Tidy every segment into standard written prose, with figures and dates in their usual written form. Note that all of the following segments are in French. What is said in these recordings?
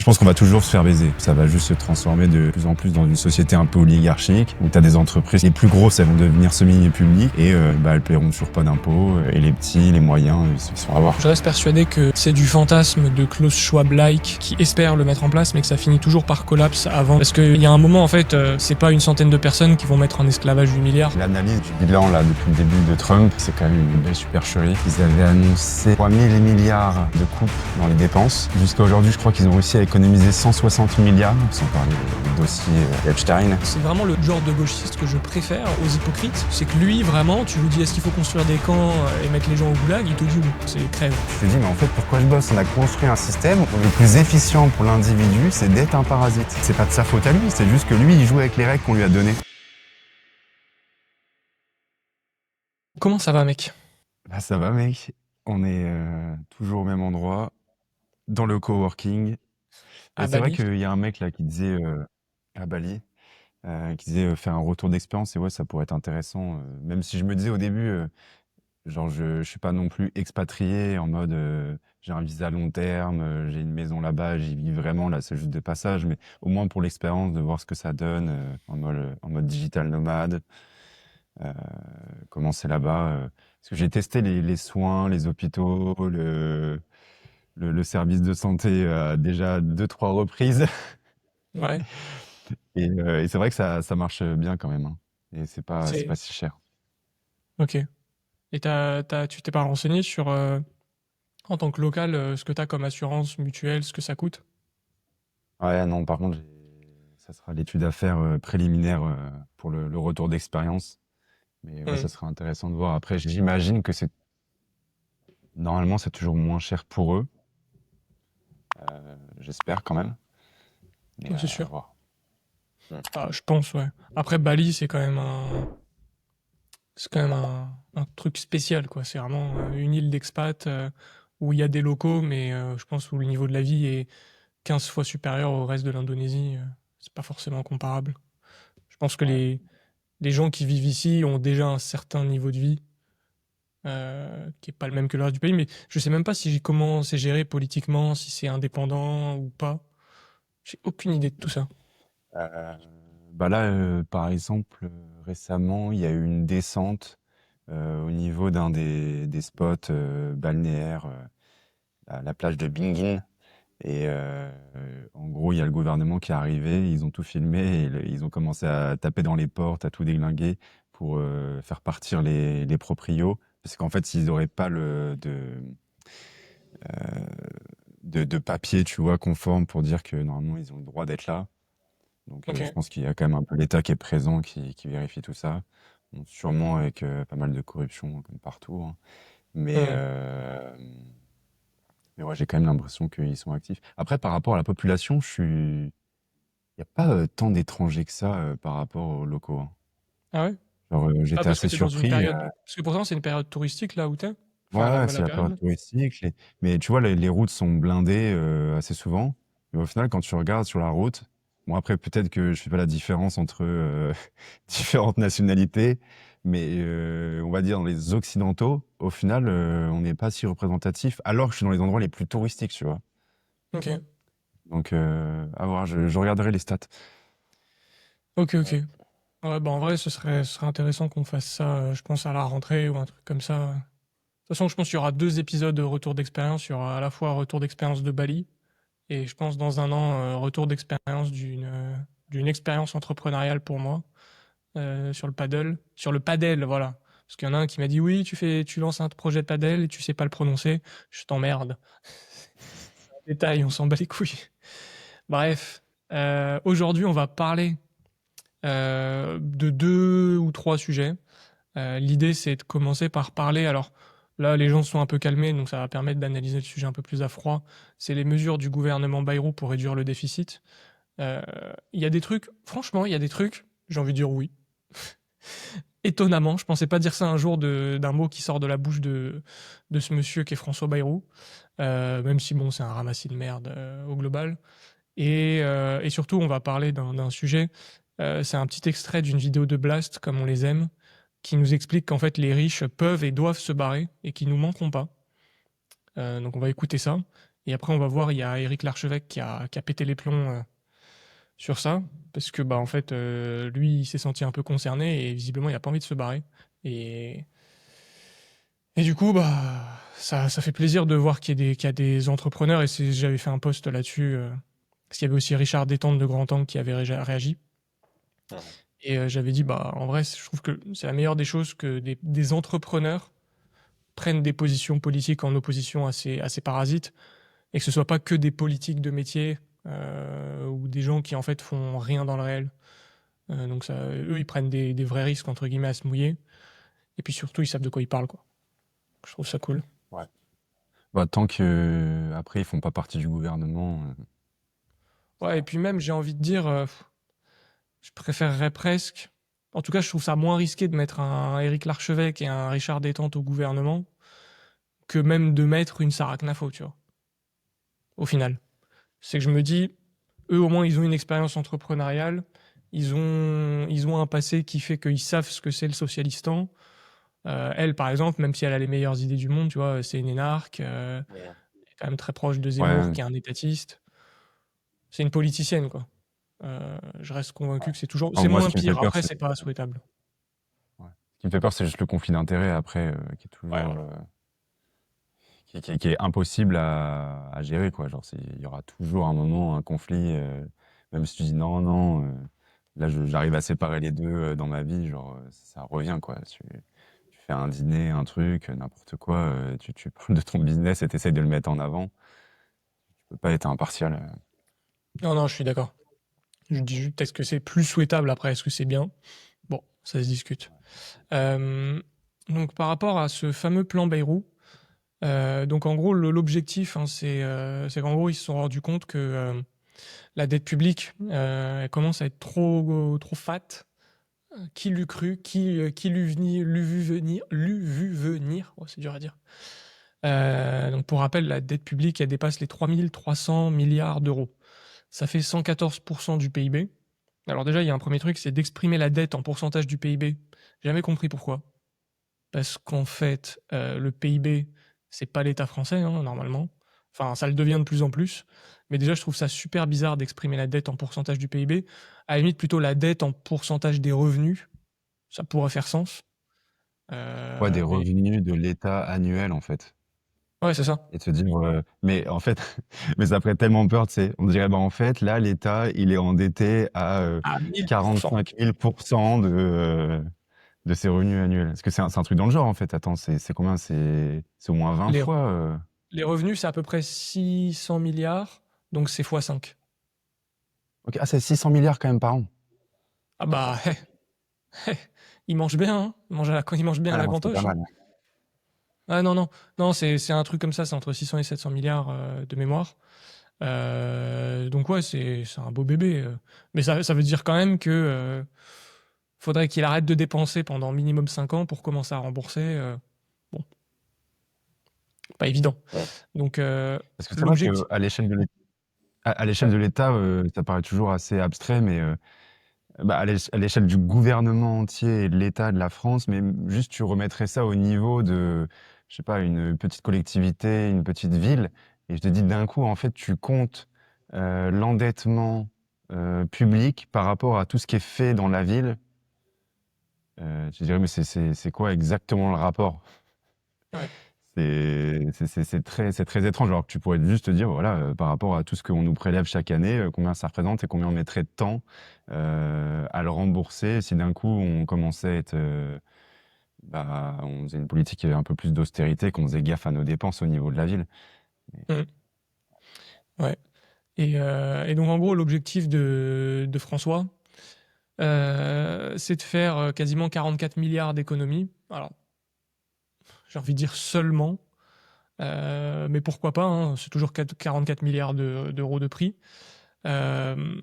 Je pense qu'on va toujours se faire baiser. Ça va juste se transformer de plus en plus dans une société un peu oligarchique où t'as des entreprises, les plus grosses, elles vont devenir semi-publiques et elles paieront toujours pas d'impôts et les petits, les moyens, ils se font avoir. Je reste persuadé que c'est du fantasme de Klaus Schwab-like qui espère le mettre en place mais que ça finit toujours par collapse avant. Parce qu'il y a un moment en fait, c'est pas une centaine de personnes qui vont mettre en esclavage 8 milliards. L'analyse du bilan là depuis le début de Trump, c'est quand même une belle supercherie. Ils avaient annoncé 3000 milliards de coupes dans les dépenses. Jusqu'à aujourd'hui, je crois qu'ils ont réussi à économiser 160 milliards, sans parler du dossier Epstein. C'est vraiment le genre de gauchiste que je préfère aux hypocrites. C'est que lui, vraiment, tu lui dis est-ce qu'il faut construire des camps et mettre les gens au goulag, il te dit oui, c'est crève. Je te dis, mais en fait, pourquoi je bosse? On a construit un système où le plus efficient pour l'individu, c'est d'être un parasite. C'est pas de sa faute à lui, c'est juste que lui, il joue avec les règles qu'on lui a données. Comment ça va, mec? Bah ça va, mec. On est toujours au même endroit, dans le coworking. Et À c'est vrai Bali? qu'il y a un mec là qui disait, à Bali, qui disait faire un retour d'expérience. Et ouais, ça pourrait être intéressant. Même si je me disais au début, genre je suis pas non plus expatrié en mode j'ai un visa à long terme, j'ai une maison là-bas, j'y vis vraiment. Là, c'est juste de passage. Mais au moins pour l'expérience, de voir ce que ça donne en mode digital nomade. euh, comment c'est là-bas. Parce que j'ai testé les soins, les hôpitaux, le service de santé déjà 2, 3 reprises. Ouais. Et c'est vrai que ça marche bien quand même, hein. Et c'est pas C'est... si cher. Ok. Et tu t'es pas renseigné sur, en tant que local, ce que t'as comme assurance mutuelle, ce que ça coûte? Ouais, non, par contre, ça sera l'étude à faire préliminaire pour le retour d'expérience. Mais ouais, Hmm. ça sera intéressant de voir. Après, j'imagine que normalement, c'est toujours moins cher pour eux. J'espère quand même. Mais Ouais, c'est à sûr. voir. Ah, je pense, ouais. Après, Bali, c'est quand même un truc spécial, quoi. C'est vraiment une île d'expat où il y a des locaux, mais je pense où le niveau de la vie est 15 fois supérieur au reste de l'Indonésie. C'est pas forcément comparable. Je pense que Ouais. les gens qui vivent ici ont déjà un certain niveau de vie qui est pas le même que le reste du pays, mais je sais même pas comment c'est géré politiquement, si c'est indépendant ou pas. J'ai aucune idée de tout ça. Euh, Bah là, par exemple, récemment, il y a eu une descente au niveau d'un des spots balnéaires, à la plage de Bingin. Et en gros, il y a le gouvernement qui est arrivé, ils ont tout filmé et ils ont commencé à taper dans les portes, à tout déglinguer pour faire partir les proprios. Parce qu'en fait, s'ils n'auraient pas de papier, tu vois, conforme pour dire que normalement, ils ont le droit d'être là. Donc, Ok. je pense qu'il y a quand même un peu l'État qui est présent, qui vérifie tout ça. Bon, sûrement avec pas mal de corruption comme partout, hein. Mais, Hmm. euh, mais ouais, j'ai quand même l'impression qu'ils sont actifs. Après, par rapport à la population, il n'y a pas tant d'étrangers que ça par rapport aux locaux, hein. Ah ouais? Genre, Ah, j'étais parce que assez t'es dans une surpris. période. Parce que pourtant, c'est une période touristique là où t'es. Ouais, Enfin, ouais, la c'est la période période. touristique. Mais tu vois, les routes sont blindées assez souvent. Mais au final, quand tu regardes sur la route, bon, après, peut-être que je fais pas la différence entre différentes nationalités, mais on va dire dans les occidentaux, au final, on n'est pas si représentatif, alors que je suis dans les endroits les plus touristiques, tu vois. Ok. Donc, à voir, je regarderai les stats. Ok, ok. Ouais, bah en vrai, ce serait intéressant qu'on fasse ça, je pense, à la rentrée ou un truc comme ça. De toute façon, je pense qu'il y aura deux épisodes de retour d'expérience. Il y aura à la fois retour d'expérience de Bali et je pense dans un an, retour d'expérience d'une expérience entrepreneuriale pour moi sur le paddle. Sur le paddle, voilà. Parce qu'il y en a un qui m'a dit oui, tu lances un projet de paddle et tu sais pas le prononcer. Je t'emmerde. Détail, on s'en bat les couilles. Bref, aujourd'hui, on va parler de deux ou trois sujets. L'idée, c'est de commencer par parler. Alors là, les gens sont un peu calmés, donc ça va permettre d'analyser le sujet un peu plus à froid. C'est les mesures du gouvernement Bayrou pour réduire le déficit. Euh, Il y a des trucs, franchement, il y a des trucs, j'ai envie de dire oui. Étonnamment, je pensais pas dire ça un jour d'un mot qui sort de la bouche de ce monsieur qui est François Bayrou, même si bon, c'est un ramassis de merde au global. Et surtout, on va parler d'un sujet. C'est un petit extrait d'une vidéo de Blast, comme on les aime, qui nous explique qu'en fait, les riches peuvent et doivent se barrer et qu'ils nous manqueront pas. Donc, on va écouter ça. Et après, on va voir, il y a Éric Larchevêque qui a pété les plombs sur ça, parce que bah en fait, lui, il s'est senti un peu concerné et visiblement, il a pas envie de se barrer. Et, et du coup, bah ça fait plaisir de voir qu'il y a des entrepreneurs. Et j'avais fait un post là-dessus, parce qu'il y avait aussi Richard Détente de Grand Angle qui avait réagi. Mhm. Et j'avais dit, bah en vrai, je trouve que c'est la meilleure des choses que des entrepreneurs prennent des positions politiques en opposition à ces parasites, et que ce soit pas que des politiques de métier ou des gens qui en fait font rien dans le réel. Donc ça, eux, ils prennent des vrais risques entre guillemets à se mouiller. Et puis surtout, ils savent de quoi ils parlent, quoi. Je trouve ça cool. Ouais. Bah, tant que après ils font pas partie du gouvernement. C'est Ouais, et ça. puis même, j'ai envie de dire, je préférerais presque. En tout cas, je trouve ça moins risqué de mettre un Éric Larchevêque et un Richard Détente au gouvernement que même de mettre une Sarah Knafo, tu vois. Au final, c'est que je me dis, eux au moins, ils ont une expérience entrepreneuriale. Ils ont un passé qui fait qu'ils savent ce que c'est le socialistan. Elle, par exemple, même si elle a les meilleures idées du monde, tu vois, c'est une énarque, Mhm. elle est quand même très proche de Zemmour, Ouais, qui est un étatiste. C'est une politicienne, quoi. Je reste convaincu Ouais. que c'est toujours, non, c'est moi ce moins qui me fait pire. peur, Après, c'est c'est pas souhaitable. ouais. Ce qui me fait peur, c'est juste le conflit d'intérêts après, qui est Ouais, toujours, voilà. qui est impossible à gérer, quoi. Genre, il y aura toujours un moment, un conflit, même si tu dis non, non, là, j'arrive à séparer les deux dans ma vie, genre, ça revient, quoi. Tu fais un dîner, un truc, n'importe quoi, tu parles de ton business et tu essayes de le mettre en avant. Tu peux pas être impartial. Non, non, je suis d'accord. Je dis juste, est-ce que c'est plus souhaitable après? Est-ce que c'est bien? Bon, ça se discute. Euh, donc, par rapport à ce fameux plan Bayrou, donc en gros, l'objectif, hein, c'est qu'en gros, ils se sont rendus compte que la dette publique, elle commence à être trop fat. Qui l'eût cru? Qui l'eût vu venir? Oh, c'est dur à dire. Donc pour rappel, la dette publique, elle dépasse les 3 300 milliards d'euros. Ça fait 114% du PIB. Alors déjà, il y a un premier truc, c'est d'exprimer la dette en pourcentage du PIB. J'ai jamais compris pourquoi. Parce qu'en fait, le PIB, c'est pas l'État français, hein, normalement. Enfin, ça le devient de plus en plus. Mais déjà, je trouve ça super bizarre d'exprimer la dette en pourcentage du PIB. À la limite, plutôt la dette en pourcentage des revenus. Ça pourrait faire sens. Ouais, des Mais revenus de l'État annuels, en fait. ouais, c'est ça. Et de se dire, mais en fait, mais ça ferait tellement peur, tu sais. On dirait, bah, en fait, là, l'État, il est endetté à À 1000%. 45 000 de ses revenus annuels. Est-ce que c'est un truc dans le genre, en fait? Attends, c'est combien? C'est au moins 20 Les, fois les revenus, c'est à peu près 600 milliards. Donc c'est x5. Ok, ah, c'est 600 milliards quand même par an. Ah bah, ils mangent bien, hein. Ils mangent bien à Ah, la non, c'est pas cantoche, hein. mal. Ah non, non, non, c'est un truc comme ça, c'est entre 600 et 700 milliards de mémoire. Donc ouais, c'est un beau bébé. Mais ça veut dire quand même que faudrait qu'il arrête de dépenser pendant minimum 5 ans pour commencer à rembourser. Bon, pas évident. Ouais. Donc Parce que c'est vrai l'objectif. qu'à l'échelle de l'État, à l'échelle Ouais. de l'État, ça paraît toujours assez abstrait, mais bah, à l'échelle du gouvernement entier et de l'État, de la France, mais juste tu remettrais ça au niveau de, je sais pas, une petite collectivité, une petite ville, et je te dis d'un coup, en fait, tu comptes l'endettement public par rapport à tout ce qui est fait dans la ville. Tu dirais, mais c'est quoi exactement le rapport? Ouais. C'est très étrange. Alors que tu pourrais juste te dire, voilà, par rapport à tout ce qu'on nous prélève chaque année, combien ça représente et combien on mettrait de temps à le rembourser si d'un coup on commençait à être, bah, on faisait une politique un peu plus d'austérité, qu'on faisait gaffe à nos dépenses au niveau de la ville. Mm. Ouais. Et donc en gros, l'objectif de François, c'est de faire quasiment 44 milliards d'économies. Alors, j'ai envie de dire seulement, mais pourquoi pas, hein, c'est toujours 44 milliards d'euros de prix. Euh,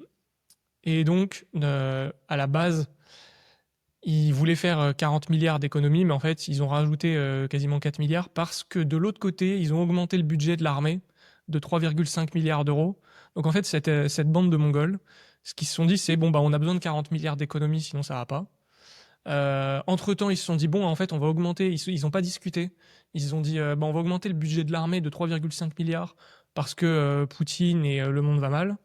et donc, à la base, ils voulaient faire 40 milliards d'économies, mais en fait, ils ont rajouté quasiment 4 milliards parce que de l'autre côté, ils ont augmenté le budget de l'armée de 3,5 milliards d'euros. Donc en fait, cette bande de Mongols, ce qu'ils se sont dit, c'est bon, bah, on a besoin de 40 milliards d'économies, sinon ça va pas. Entre-temps, ils se sont dit, bon, en fait, on va augmenter. Ils n'ont pas discuté. Ils se sont dit, bah, on va augmenter le budget de l'armée de 3,5 milliards parce que Poutine et le monde va mal.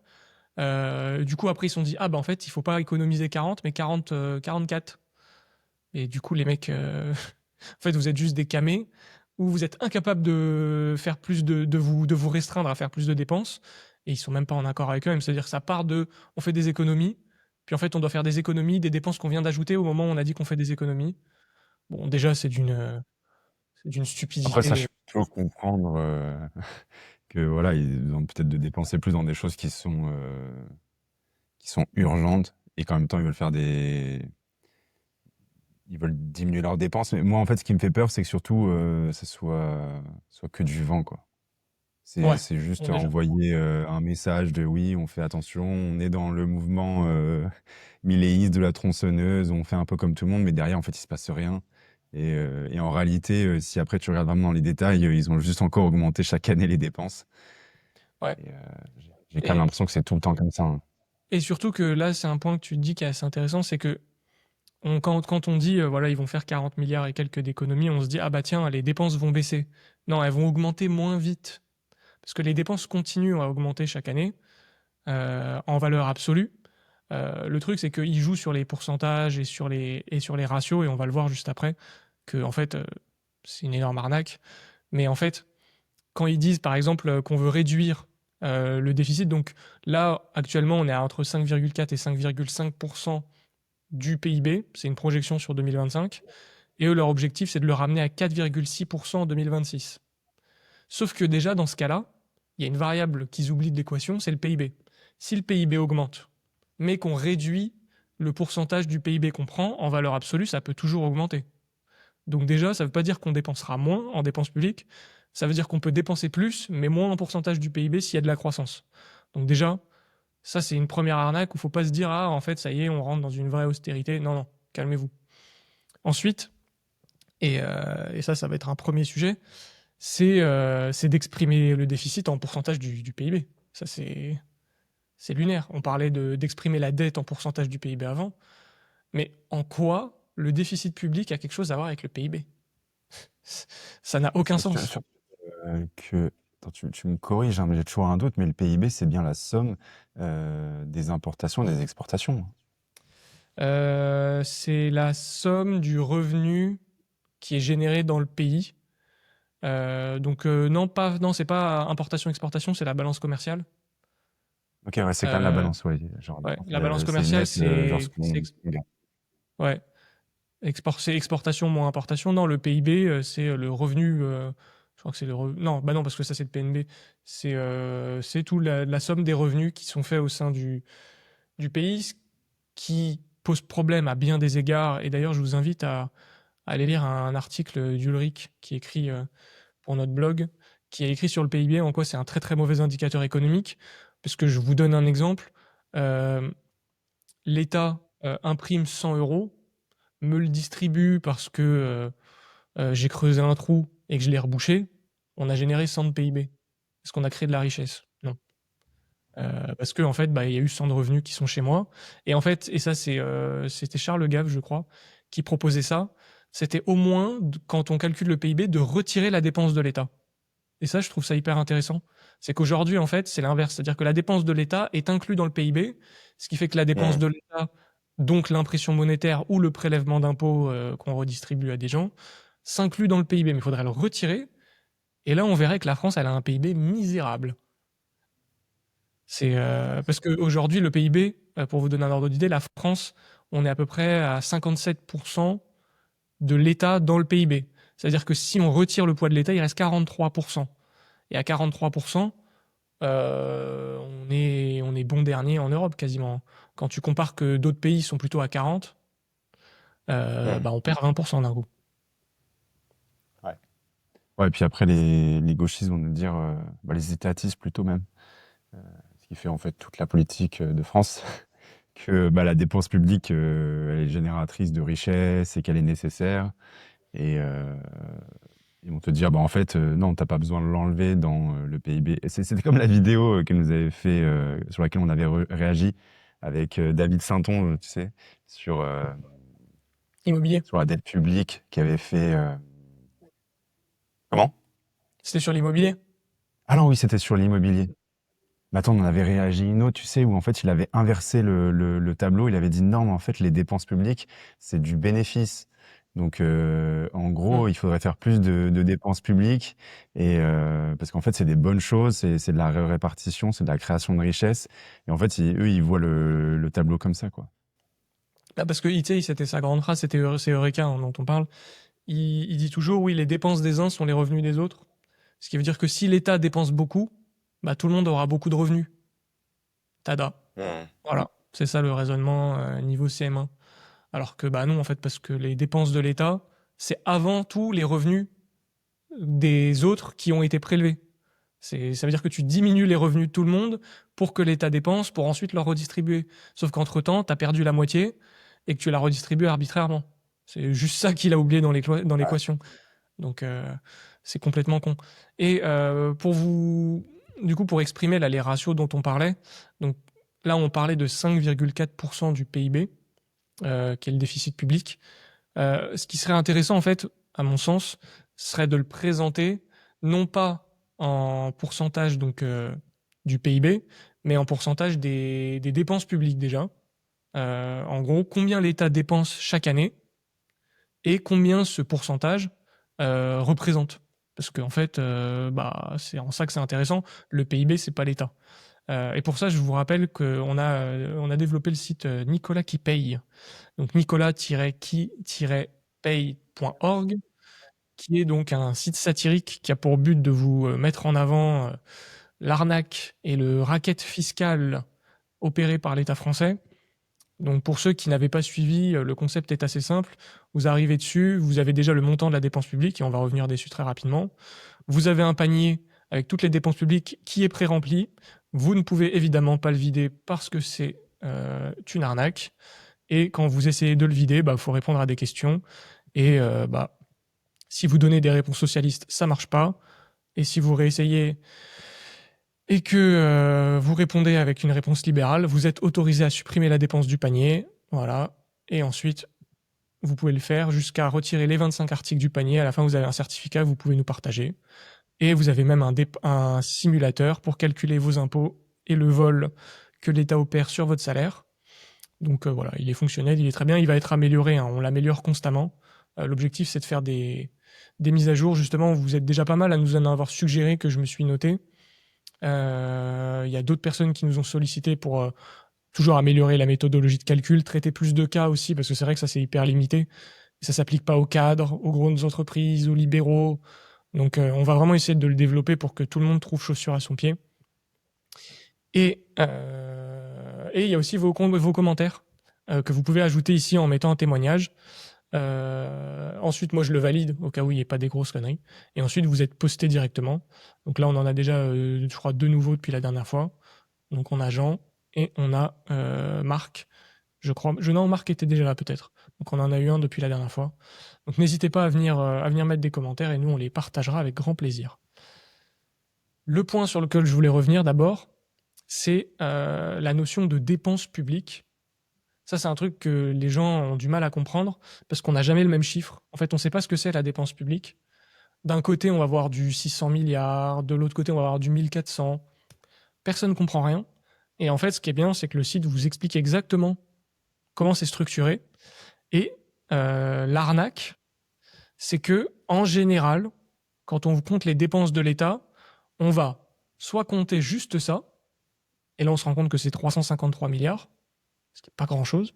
Du coup, après, ils se sont dit, ah bah en fait, il faut pas économiser 40, mais 44. Et du coup, les mecs, en fait, vous êtes juste des camés, ou vous êtes incapables de faire plus de vous restreindre à faire plus de dépenses, et ils sont même pas en accord avec eux-mêmes. C'est-à-dire que ça part de, on fait des économies, puis en fait, on doit faire des économies, des dépenses qu'on vient d'ajouter au moment où on a dit qu'on fait des économies. Bon, déjà, c'est d'une Après, ça, stupidité. je peux comprendre que voilà, ils ont peut-être de dépenser plus dans des choses qui sont urgentes et qu'en même temps, ils veulent diminuer leurs dépenses. Mais moi, en fait, ce qui me fait peur, c'est que surtout, ça soit que du vent, quoi. Ouais, C'est bon, juste déjà. envoyer un message de oui, on fait attention, on est dans le mouvement milléiste de la tronçonneuse, on fait un peu comme tout le monde, mais derrière, en fait, il se passe rien. Et en réalité, si après tu regardes vraiment dans les détails, ils ont juste encore augmenté chaque année les dépenses. Ouais. Et j'ai quand même Et, l'impression que c'est tout le temps comme ça, hein. et surtout que là, c'est un point que tu dis qui est assez intéressant, c'est que quand on dit, voilà, ils vont faire 40 milliards et quelques d'économies, on se dit, ah bah tiens, les dépenses vont baisser. Non, elles vont augmenter moins vite. Parce que les dépenses continuent à augmenter chaque année, en valeur absolue. Le truc, c'est qu'ils jouent sur les pourcentages et sur les ratios, et on va le voir juste après, que en fait, c'est une énorme arnaque. Mais en fait, quand ils disent, par exemple, qu'on veut réduire le déficit, donc là, actuellement, on est à entre 5,4 et 5,5% du PIB, c'est une projection sur 2025, et eux, leur objectif, c'est de le ramener à 4,6% en 2026. Sauf que déjà, dans ce cas-là, il y a une variable qu'ils oublient de l'équation, c'est le PIB. Si le PIB augmente, mais qu'on réduit le pourcentage du PIB qu'on prend, en valeur absolue, ça peut toujours augmenter. Donc déjà, ça ne veut pas dire qu'on dépensera moins en dépenses publiques, ça veut dire qu'on peut dépenser plus, mais moins en pourcentage du PIB s'il y a de la croissance. Donc déjà, ça c'est une première arnaque où il ne faut pas se dire, ah en fait ça y est, on rentre dans une vraie austérité. Non, non, calmez-vous. Ensuite, et ça va être un premier sujet, c'est d'exprimer le déficit en pourcentage du PIB. Ça, c'est lunaire. On parlait d'exprimer la dette en pourcentage du PIB avant, mais en quoi le déficit public a quelque chose à voir avec le PIB? Ça n'a aucun sens. Que attends, tu me corriges, hein, mais j'ai toujours un doute, mais le PIB, c'est bien la somme des importations et des exportations. C'est la somme du revenu qui est généré dans le pays. Donc non, non, c'est pas importation-exportation, c'est la balance commerciale. Ok, ouais, c'est quand même la Euh, balance, ouais. Genre, ouais, la balance c'est commerciale, net, genre ce qu'on gagne. ouais, c'est exportation moins importation. Non, le PIB, c'est le revenu. Je crois que c'est non, bah non, parce que ça c'est le PNB. C'est tout la somme des revenus qui sont faits au sein du pays, ce qui pose problème à bien des égards. Et d'ailleurs, je vous invite à aller lire un article d'Ulrich qui écrit pour notre blog, qui a écrit sur le PIB, en quoi c'est un très très mauvais indicateur économique. Parce que je vous donne un exemple. Euh, L'État imprime 100 euros, me le distribue parce que j'ai creusé un trou et que je l'ai rebouché, on a généré 100 de PIB. Est-ce qu'on a créé de la richesse? Non. Parce que en fait, bah, il y a eu 100 de revenus qui sont chez moi. Et en fait, et ça c'était Charles Gave, je crois, qui proposait ça. C'était au moins, quand on calcule le PIB, de retirer la dépense de l'État. Et ça, je trouve ça hyper intéressant. C'est qu'aujourd'hui, en fait, c'est l'inverse. C'est-à-dire que la dépense de l'État est inclue dans le PIB, ce qui fait que la dépense Mmh. de l'État, donc l'impression monétaire ou le prélèvement d'impôts qu'on redistribue à des gens, s'inclut dans le PIB. Mais il faudrait le retirer. Et là, on verrait que la France, elle a un PIB misérable. C'est parce qu'aujourd'hui, le PIB, pour vous donner un ordre d'idée, la France, on est à peu près à 57% de l'État dans le PIB. C'est-à-dire que si on retire le poids de l'État, il reste 43%. Et à 43%, on est bon dernier en Europe quasiment. Quand tu compares que d'autres pays sont plutôt à 40, Mmh. bah on perd 20% d'un coup. Ouais. Ouais, et puis après, les gauchistes vont nous dire, bah, les étatistes plutôt même, ce qui fait en fait toute la politique de France, que bah, la dépense publique, elle est génératrice de richesse et qu'elle est nécessaire. Et ils vont te dire, bah, en fait, non, t'as pas besoin de l'enlever dans le PIB. Et c'était comme la vidéo qu'elle nous avait fait, sur laquelle on avait réagi avec David Sainton, tu sais, sur, euh, Immobilier. sur la dette publique qui avait fait. Comment? C'était sur l'immobilier. Ah non, oui, c'était sur l'immobilier. Mais attends, on en avait réagi une autre, tu sais, où en fait, il avait inversé le tableau. Il avait dit non, mais en fait, les dépenses publiques, c'est du bénéfice. Donc, en Hmm. gros, il faudrait faire plus de dépenses publiques et parce qu'en fait, c'est des bonnes choses, c'est de la répartition, c'est de la création de richesse. Et en fait, eux, ils voient le tableau comme ça, quoi. Ah, parce que tu sais, c'était sa grande phrase, c'est Eureka hein, dont on parle. Il dit toujours, oui, les dépenses des uns sont les revenus des autres. Ce qui veut dire que si l'État dépense beaucoup, bah, tout le monde aura beaucoup de revenus. Tada. Hmm. Voilà, c'est ça le raisonnement niveau CM1. Alors que bah non, en fait, parce que les dépenses de l'État, c'est avant tout les revenus des autres qui ont été prélevés. Ça veut dire que tu diminues les revenus de tout le monde pour que l'État dépense, pour ensuite leur redistribuer. Sauf qu'entre-temps, tu as perdu la moitié et que tu l'as redistribué arbitrairement. C'est juste ça qu'il a oublié dans Ouais. l'équation. Donc c'est complètement con. Et du coup, pour exprimer là, les ratios dont on parlait, donc là on parlait de 5,4% du PIB, qui est le déficit public. Ce qui serait intéressant en fait, à mon sens, serait de le présenter non pas en pourcentage donc du PIB, mais en pourcentage des dépenses publiques déjà. En gros, combien l'État dépense chaque année et combien ce pourcentage représente. Parce qu'en fait, bah, c'est en ça que c'est intéressant. Le PIB, c'est pas l'État. Et pour ça, je vous rappelle on a développé le site Nicolas qui paye. Donc nicolas-qui-paye.org, qui est donc un site satirique qui a pour but de vous mettre en avant l'arnaque et le racket fiscal opéré par l'État français. Donc pour ceux qui n'avaient pas suivi, le concept est assez simple. Vous arrivez dessus, vous avez déjà le montant de la dépense publique, et on va revenir dessus très rapidement. Vous avez un panier avec toutes les dépenses publiques qui est pré-rempli. Vous ne pouvez évidemment pas le vider parce que c'est une arnaque. Et quand vous essayez de le vider, il faut répondre à des questions. Et si vous donnez des réponses socialistes, ça marche pas. Et si vous réessayez et que vous répondez avec une réponse libérale, vous êtes autorisé à supprimer la dépense du panier. Voilà. Et ensuite, vous pouvez le faire jusqu'à retirer les 25 articles du panier. À la fin, vous avez un certificat, vous pouvez nous partager. Et vous avez même un simulateur pour calculer vos impôts et le vol que l'État opère sur votre salaire. Donc voilà, il est fonctionnel, il est très bien, il va être amélioré, hein, on l'améliore constamment. L'objectif, c'est de faire des mises à jour. Justement, vous êtes déjà pas mal à nous en avoir suggéré que je me suis noté. Il y a d'autres personnes qui nous ont sollicité pour toujours améliorer la méthodologie de calcul, traiter plus de cas aussi, parce que c'est vrai que ça, c'est hyper limité. Ça s'applique pas aux cadres, aux grandes entreprises, aux libéraux. Donc, on va vraiment essayer de le développer pour que tout le monde trouve chaussure à son pied. Et il y a aussi vos commentaires que vous pouvez ajouter ici en mettant un témoignage. Ensuite, moi, je le valide au cas où il n'y ait pas des grosses conneries. Et ensuite, vous êtes posté directement. Donc là, on en a déjà, je crois, 2 nouveaux depuis la dernière fois. Donc on a Jean et on a Marc. Je crois. Non, Marc était déjà là peut-être. Donc on en a eu un depuis la dernière fois. Donc n'hésitez pas à venir mettre des commentaires et nous, on les partagera avec grand plaisir. Le point sur lequel je voulais revenir d'abord, c'est la notion de dépense publique. Ça, c'est un truc que les gens ont du mal à comprendre parce qu'on n'a jamais le même chiffre. En fait, on ne sait pas ce que c'est la dépense publique. D'un côté, on va voir du 600 milliards, de l'autre côté, on va voir du 1400. Personne ne comprend rien. Et en fait, ce qui est bien, c'est que le site vous explique exactement comment c'est structuré. Et l'arnaque, c'est que en général, quand on compte les dépenses de l'État, on va soit compter juste ça, et là on se rend compte que c'est 353 milliards, ce qui n'est pas grand-chose.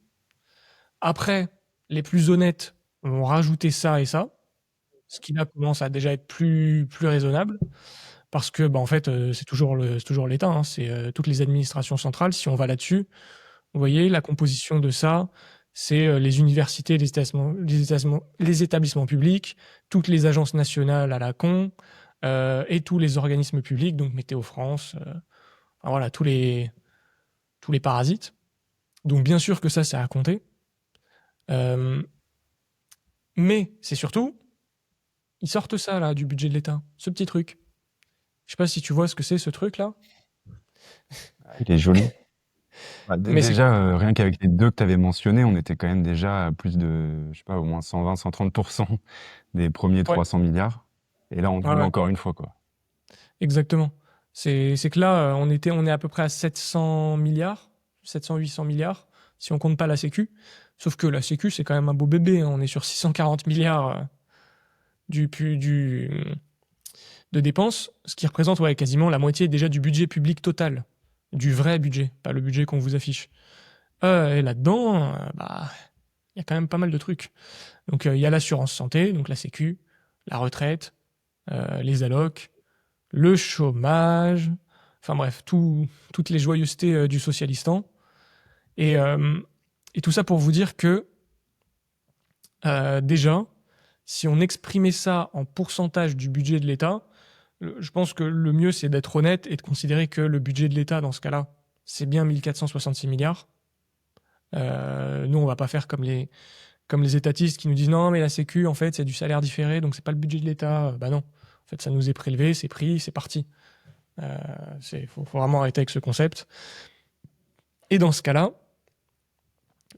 Après, les plus honnêtes vont rajouter ça et ça, ce qui là commence à déjà être plus raisonnable, parce que en fait, c'est toujours l'État, hein, c'est toutes les administrations centrales. Si on va là-dessus, vous voyez, la composition de ça, c'est les universités, les établissements publics, toutes les agences nationales à la con, et tous les organismes publics, donc Météo France, enfin, voilà, tous les parasites. Donc bien sûr que ça a à compter. Mais c'est surtout, ils sortent ça là du budget de l'État, ce petit truc. Je sais pas si tu vois ce que c'est ce truc là. Il est joli. Bah, Mais c'est déjà, rien qu'avec les 2 que tu avais mentionnés, on était quand même déjà à plus de, je sais pas, au moins 120-130% des premiers ouais, 300 milliards. Et là, on ouais, double ouais, encore une fois, quoi. exactement. C'est que là, on est à peu près à 700 milliards, 700-800 milliards, si on compte pas la Sécu. Sauf que la Sécu, c'est quand même un beau bébé, hein. On est sur 640 milliards de dépenses, ce qui représente quasiment la moitié déjà du budget public total, du vrai budget, pas le budget qu'on vous affiche. Et là-dedans, bah, il y a quand même pas mal de trucs. Donc il y a l'assurance santé, donc la Sécu, la retraite, les allocs, le chômage, enfin bref, toutes les joyeusetés du socialistan. Et, euh, et tout ça pour vous dire que déjà, si on exprimait ça en pourcentage du budget de l'État, je pense que le mieux c'est d'être honnête et de considérer que le budget de l'État dans ce cas-là, c'est bien 1466 milliards. Nous, on va pas faire comme les étatistes qui nous disent non, mais la Sécu, en fait, c'est du salaire différé, donc c'est pas le budget de l'État. Bah non, en fait, ça nous est prélevé, c'est pris, c'est parti. Faut vraiment arrêter avec ce concept. Et dans ce cas-là,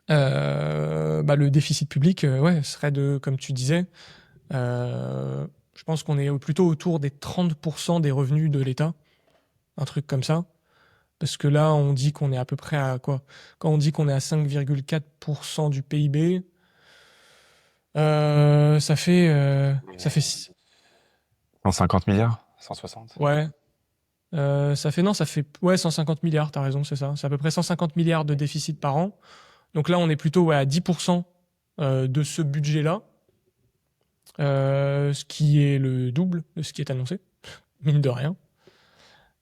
bah, le déficit public, serait de, comme tu disais, je pense qu'on est plutôt autour des 30% des revenus de l'État, un truc comme ça. Parce que là, on dit qu'on est à peu près à quoi? Quand on dit qu'on est à 5,4% du PIB, ça fait 150 milliards? 160? ouais, ça fait ouais 150 milliards. T'as raison, c'est ça. C'est à peu près 150 milliards de déficit par an. Donc là, on est plutôt à 10% de ce budget-là, ce qui est le double de ce qui est annoncé, mine de rien.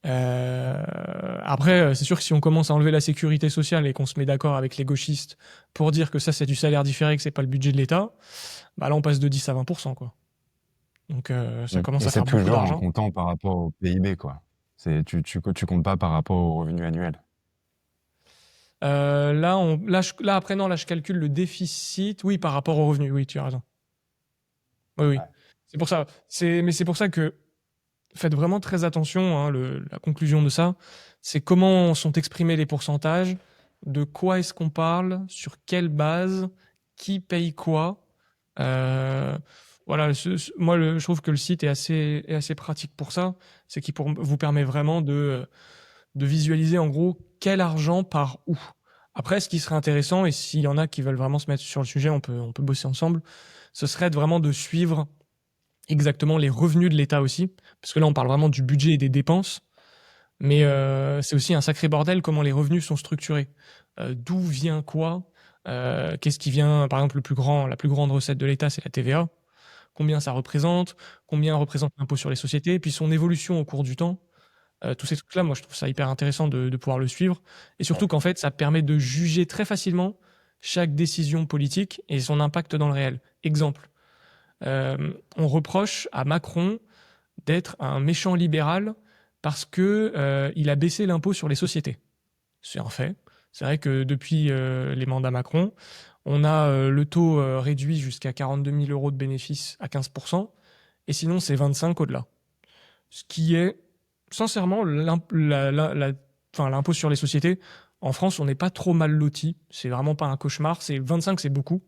Après, c'est sûr que si on commence à enlever la sécurité sociale et qu'on se met d'accord avec les gauchistes pour dire que ça c'est du salaire différé, que c'est pas le budget de l'État, bah là on passe de 10 à 20%, quoi. Donc ça commence Et à c'est faire beaucoup toujours en d'argent. comptant par rapport au PIB, quoi. Tu comptes pas par rapport au revenu annuel. Là après non, là je calcule le déficit, oui par rapport au revenu, oui tu as raison. Oui oui. Ouais. C'est pour ça. Mais c'est pour ça que faites vraiment très attention, hein, la conclusion de ça, c'est comment sont exprimés les pourcentages, de quoi est-ce qu'on parle, sur quelle base, qui paye quoi. Euh, voilà, je trouve que le site est assez pratique pour ça. C'est qu'il vous permet vraiment de visualiser en gros quel argent part où. Après, ce qui serait intéressant, et s'il y en a qui veulent vraiment se mettre sur le sujet, on peut bosser ensemble, ce serait vraiment de suivre exactement les revenus de l'État aussi, parce que là on parle vraiment du budget et des dépenses, mais c'est aussi un sacré bordel comment les revenus sont structurés. D'où vient quoi? Qu'est-ce qui vient? Par exemple, la plus grande recette de l'État, c'est la TVA. Combien ça représente? Combien représente l'impôt sur les sociétés? Puis son évolution au cours du temps. Tous ces trucs-là, moi je trouve ça hyper intéressant de pouvoir le suivre. Et surtout qu'en fait, ça permet de juger très facilement chaque décision politique et son impact dans le réel. Exemple, on reproche à Macron d'être un méchant libéral parce que il a baissé l'impôt sur les sociétés. C'est un fait. C'est vrai que depuis les mandats Macron, on a le taux réduit jusqu'à 42 000 euros de bénéfices à 15%, et sinon c'est 25 au-delà. Ce qui est, sincèrement, l'impôt sur les sociétés, en France, on n'est pas trop mal loti. C'est vraiment pas un cauchemar. 25, c'est beaucoup.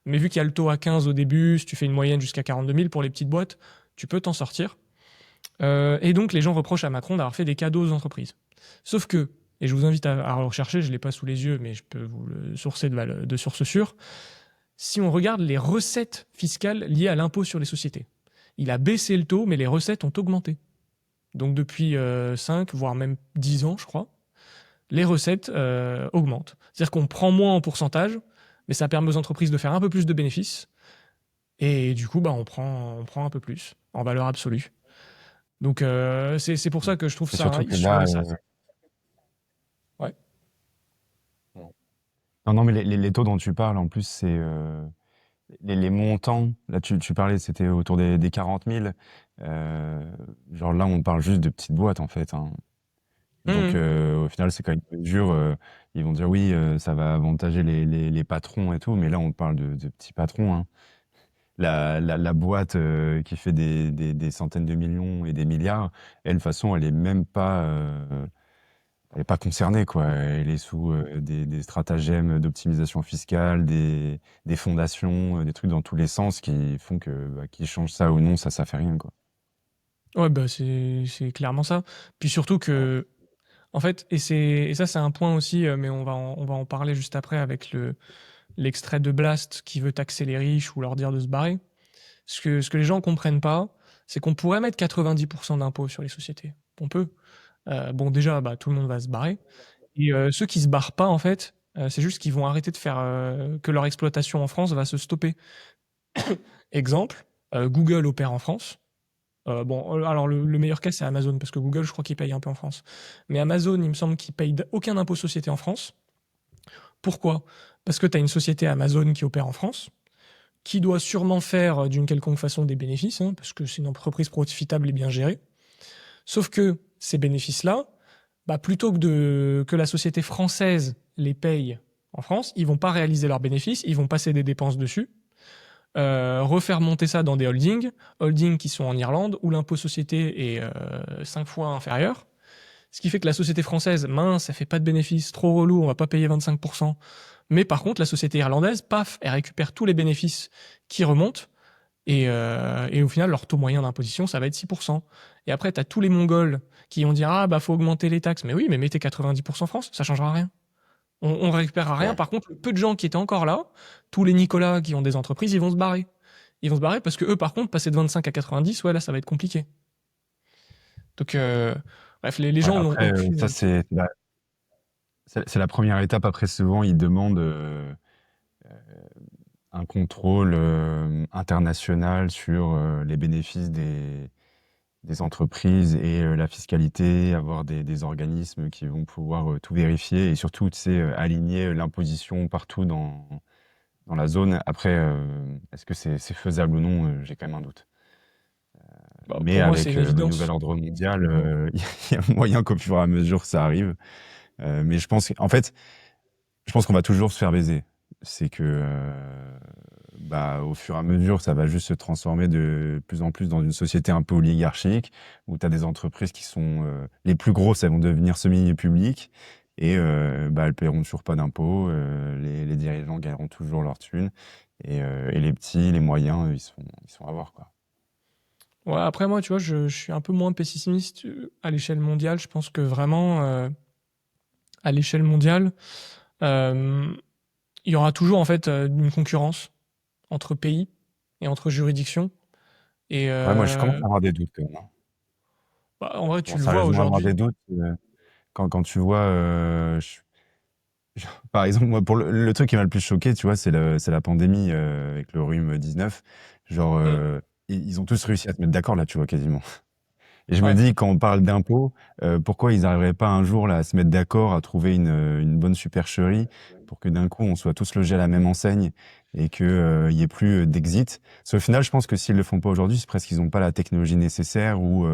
Mais vu qu'il y a le taux à 15 au début, si tu fais une moyenne jusqu'à 42 000 pour les petites boîtes, tu peux t'en sortir. Et donc, les gens reprochent à Macron d'avoir fait des cadeaux aux entreprises. Sauf que, et je vous invite à le rechercher, je ne l'ai pas sous les yeux, mais je peux vous le sourcer de sources sûres. Si on regarde les recettes fiscales liées à l'impôt sur les sociétés, il a baissé le taux, mais les recettes ont augmenté. Donc depuis 5, voire même 10 ans, je crois, les recettes augmentent. C'est-à-dire qu'on prend moins en pourcentage, mais ça permet aux entreprises de faire un peu plus de bénéfices. Et du coup, bah, on prend un peu plus en valeur absolue. Donc c'est pour ça que je trouve C'est ça, surtout que sur là, ça. Ouais. non, non, mais les taux dont tu parles, en plus, c'est les montants. Là, tu parlais, c'était autour des 40 000. Genre là, on parle juste de petites boîtes, en fait, hein. Donc, Mmh. au final, c'est quand même une mesure. Ils vont dire oui, ça va avantager les patrons et tout, mais là, on parle de petits patrons, hein. La boîte qui fait des centaines de millions et des milliards, elle, de toute façon, elle est pas concernée, quoi. Elle est sous des stratagèmes d'optimisation fiscale, des fondations, des trucs dans tous les sens qui font que qu'ils changent ça ou non, ça fait rien, quoi. Ouais, bah, c'est clairement ça. Puis surtout que, en fait, et ça, c'est un point aussi, mais on va en parler juste après avec l'extrait de Blast qui veut taxer les riches ou leur dire de se barrer. Ce que les gens comprennent pas, c'est qu'on pourrait mettre 90% d'impôts sur les sociétés. On peut. Bon, déjà, bah, tout le monde va se barrer. Et ceux qui se barrent pas, en fait, c'est juste qu'ils vont arrêter de faire que leur exploitation en France va se stopper. Exemple, Google opère en France. Bon, alors le meilleur cas, c'est Amazon, parce que Google, je crois qu'il paye un peu en France. Mais Amazon, il me semble qu'il paye aucun impôt société en France. Pourquoi? Parce que tu as une société Amazon qui opère en France, qui doit sûrement faire d'une quelconque façon des bénéfices, hein, parce que c'est une entreprise profitable et bien gérée. Sauf que ces bénéfices-là, bah, plutôt que la société française les paye en France, ils vont pas réaliser leurs bénéfices, ils vont passer des dépenses dessus, refaire monter ça dans des holdings qui sont en Irlande, où l'impôt société est 5 fois inférieur. Ce qui fait que la société française, mince, elle fait pas de bénéfices, trop relou, on va pas payer 25%. Mais par contre, la société irlandaise, paf, elle récupère tous les bénéfices qui remontent. Et au final, leur taux moyen d'imposition, ça va être 6%. Et après, tu as tous les Mongols qui vont dire ah bah faut augmenter les taxes. Mais oui, mais mettez 90% France, ça changera rien. On récupérera rien. Ouais. Par contre, le peu de gens qui étaient encore là, tous les Nicolas qui ont des entreprises, ils vont se barrer. Ils vont se barrer parce que eux, par contre, passer de 25 à 90, ouais, là, ça va être compliqué. Donc, bref, les Ouais, gens n'ont après, ça, aucune. c'est la première étape. Après, souvent, ils demandent un contrôle international sur les bénéfices des entreprises et la fiscalité, avoir des organismes qui vont pouvoir tout vérifier et surtout, tu sais, aligner l'imposition partout dans la zone. Après, est-ce que c'est faisable ou non? J'ai quand même un doute. Bah, Mais pour moi, c'est avec une le nouvel évidence. ordre mondial, il y a moyen qu'au fur et à mesure ça arrive. Mais je pense qu'on va toujours se faire baiser. C'est que, bah, au fur et à mesure, ça va juste se transformer de plus en plus dans une société un peu oligarchique, où tu as des entreprises qui sont les plus grosses, elles vont devenir semi-publiques, et bah, elles paieront toujours pas d'impôts, les dirigeants gagneront toujours leur thune, et les petits, les moyens, ils sont à voir, quoi. Ouais, après, moi, tu vois, je suis un peu moins pessimiste à l'échelle mondiale. Je pense que vraiment, à l'échelle mondiale, euh, il y aura toujours en fait une concurrence entre pays et entre juridictions. Et Ouais, moi, je commence à avoir des doutes quand même, hein. bah, en vrai, tu Bon, le vois sérieusement, avoir des aujourd'hui. doutes, quand tu vois, par exemple, moi, pour le truc qui m'a le plus choqué, tu vois, c'est la pandémie avec le rhume 19. Genre, Mm. ils ont tous réussi à se mettre d'accord là, tu vois, quasiment. Et je me Ouais. dis, quand on parle d'impôts, pourquoi ils n'arriveraient pas un jour là, à se mettre d'accord, à trouver une bonne supercherie pour que d'un coup, on soit tous logés à la même enseigne et qu'il n'y ait plus d'exit. Parce qu'au final, je pense que s'ils le font pas aujourd'hui, c'est parce qu'ils n'ont pas la technologie nécessaire ou